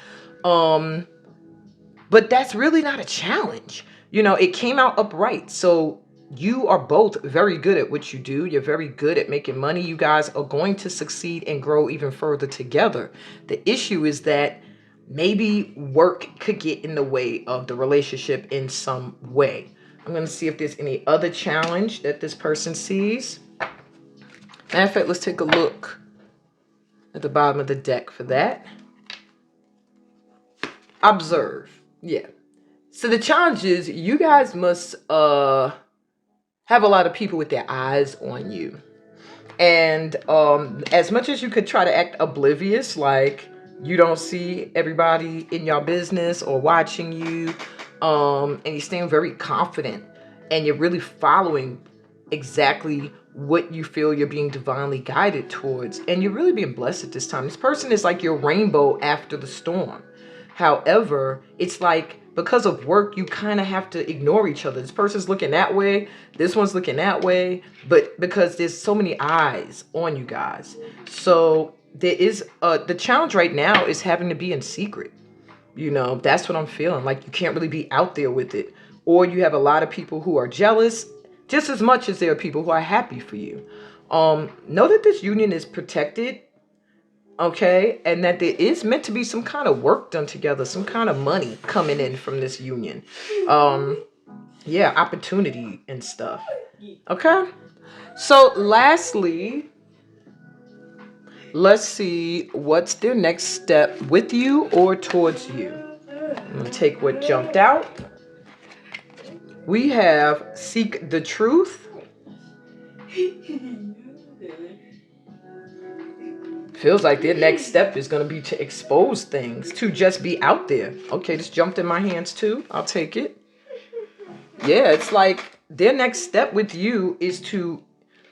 But that's really not a challenge. You know, it came out upright. So you are both very good at what you do. You're very good at making money. You guys are going to succeed and grow even further together. The issue is that maybe work could get in the way of the relationship in some way. I'm going to see if there's any other challenge that this person sees. Matter of fact, let's take a look at the bottom of the deck for that. Observe. Yeah. So the challenge is you guys must have a lot of people with their eyes on you. And as much as you could try to act oblivious, like you don't see everybody in your business or watching you, and you're staying very confident and you're really following exactly what you feel you're being divinely guided towards. And you're really being blessed at this time. This person is like your rainbow after the storm. However, it's like because of work, you kind of have to ignore each other. This person's looking that way. This one's looking that way. But because there's so many eyes on you guys. So there is the challenge right now is having to be in secret. You know, that's what I'm feeling. Like you can't really be out there with it. Or you have a lot of people who are jealous just as much as there are people who are happy for you. Know that this union is protected. Okay, and that there is meant to be some kind of work done together, some kind of money coming in from this union. Yeah, opportunity and stuff. Okay, so lastly, let's see what's their next step with you or towards you. I'm gonna take what jumped out. We have seek the truth. Feels like their next step is going to be to expose things, to just be out there. Okay, this jumped in my hands too. I'll take it. Yeah, it's like their next step with you is to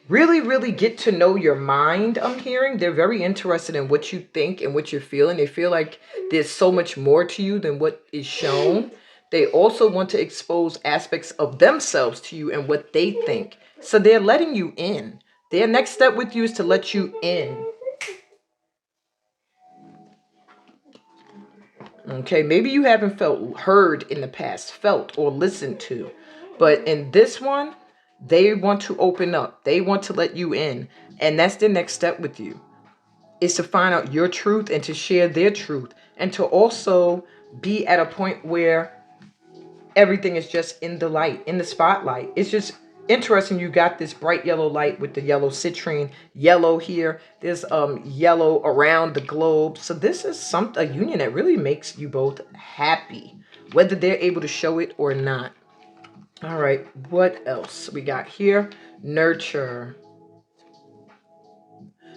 really, really get to know your mind. I'm hearing they're very interested in what you think and what you're feeling. They feel like there's so much more to you than what is shown. They also want to expose aspects of themselves to you and what they think. So they're letting you in. Their next step with you is to let you in. Okay, maybe you haven't felt heard in the past, felt or listened to. But in this one, they want to open up. They want to let you in. And that's the next step with you, is to find out your truth and to share their truth. And to also be at a point where everything is just in the light, in the spotlight. It's just interesting. You got this bright yellow light with the yellow citrine, yellow here. There's yellow around the globe. So this is a union that really makes you both happy, whether they're able to show it or not. All right, what else we got here? Nurture.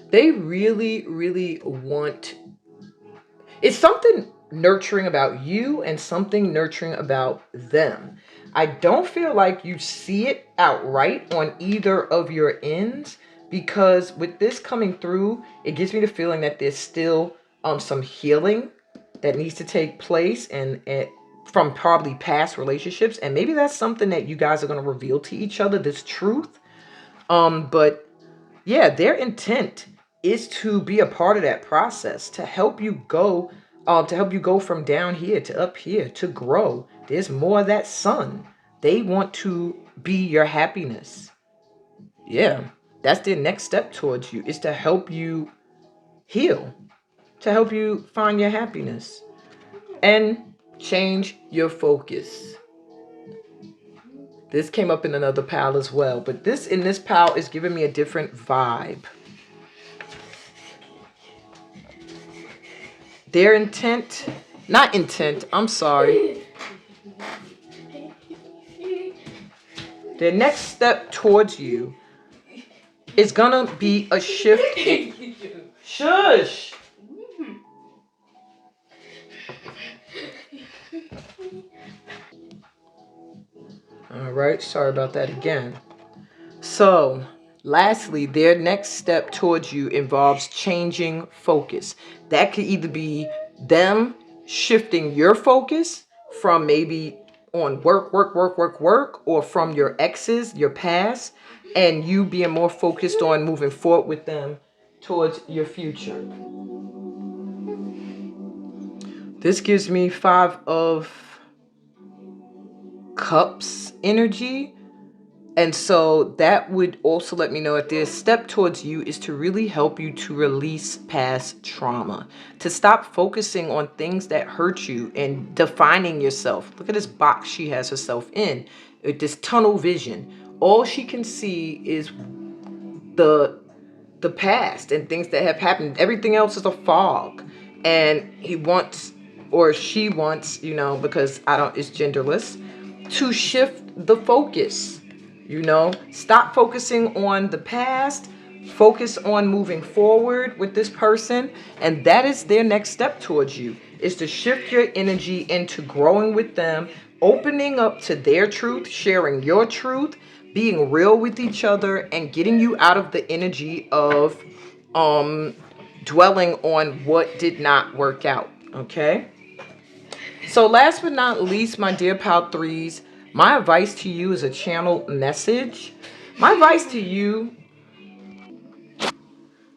They really, really want... It's something nurturing about you and something nurturing about them. I don't feel like you see it outright on either of your ends, because with this coming through, it gives me the feeling that there's still some healing that needs to take place, and from probably past relationships, and maybe that's something that you guys are going to reveal to each other, this truth. But yeah, their intent is to be a part of that process, to help you go, from down here to up here, to grow. There's more of that sun. They want to be your happiness. Yeah, that's their next step towards you, is to help you heal, to help you find your happiness and change your focus. This came up in another pile as well, but this in this pile is giving me a different vibe. Their intent, not intent, I'm sorry. Their next step towards you is gonna be a shift in... Shush! All right, sorry about that again. So, lastly, their next step towards you involves changing focus. That could either be them shifting your focus from maybe on work, or from your exes, your past, and you being more focused on moving forward with them towards your future. This gives me 5 of Cups energy. And so that would also let me know that their step towards you is to really help you to release past trauma, to stop focusing on things that hurt you and defining yourself. Look at this box she has herself in, with this tunnel vision. All she can see is the past and things that have happened. Everything else is a fog. And he wants, or she wants, because it's genderless, to shift the focus. Stop focusing on the past, focus on moving forward with this person. And that is their next step towards you, is to shift your energy into growing with them, opening up to their truth, sharing your truth, being real with each other, and getting you out of the energy of dwelling on what did not work out. Okay? So last but not least, my dear Pal 3s, my advice to you is a channel message. My advice to you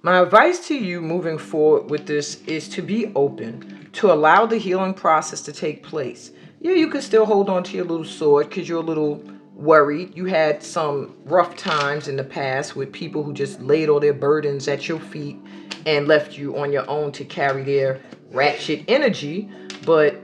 moving forward with this is to be open, to allow the healing process to take place. Yeah, you can still hold on to your little sword because you're a little worried. You had some rough times in the past with people who just laid all their burdens at your feet and left you on your own to carry their ratchet energy. But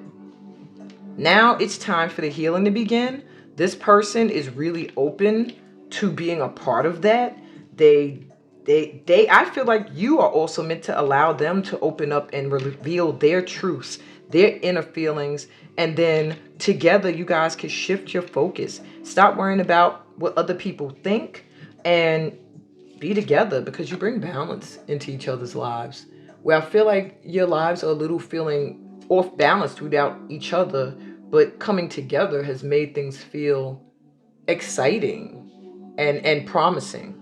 now it's time for the healing to begin. This person is really open to being a part of that. I feel like you are also meant to allow them to open up and reveal their truths, their inner feelings, and then together you guys can shift your focus. Stop worrying about what other people think and be together, because you bring balance into each other's lives. where I feel like your lives are a little feeling off balance without each other, but coming together has made things feel exciting and promising.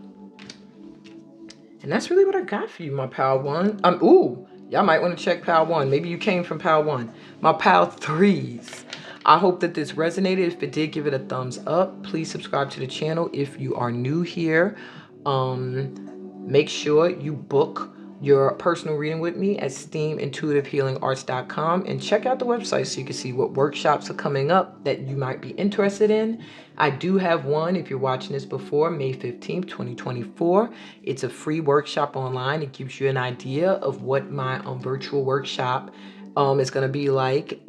And that's really what I got for you, my pal one. Ooh, y'all might want to check pal one. Maybe you came from pal one. My pal threes. I hope that this resonated. If it did, give it a thumbs up. Please subscribe to the channel if you are new here. Make sure you book your personal reading with me at steamintuitivehealingarts.com and check out the website so you can see what workshops are coming up that you might be interested in. I do have one, if you're watching this before May 15th, 2024. It's a free workshop online. It gives you an idea of what my virtual workshop is going to be like.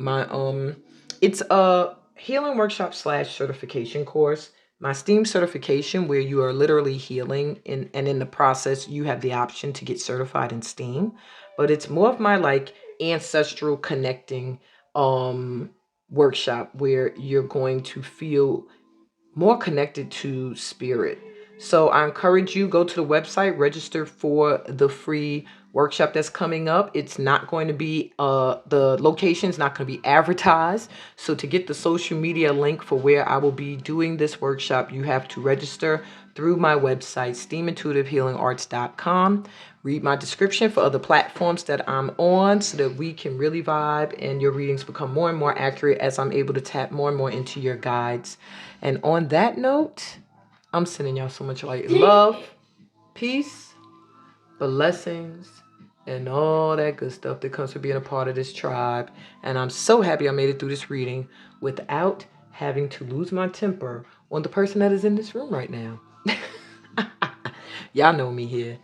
It's a healing workshop / certification course. My STEAM certification, where you are literally healing, and in the process, you have the option to get certified in STEAM. But it's more of my like ancestral connecting workshop, where you're going to feel more connected to spirit. So I encourage you, go to the website, register for the free workshop that's coming up. It's not going to be, the location's not going to be advertised. So to get the social media link for where I will be doing this workshop, you have to register through my website, steamintuitivehealingarts.com. Read my description for other platforms that I'm on so that we can really vibe and your readings become more and more accurate as I'm able to tap more and more into your guides. And on that note, I'm sending y'all so much light and love, peace, blessings, and all that good stuff that comes from being a part of this tribe. And I'm so happy I made it through this reading without having to lose my temper on the person that is in this room right now. Y'all know me here.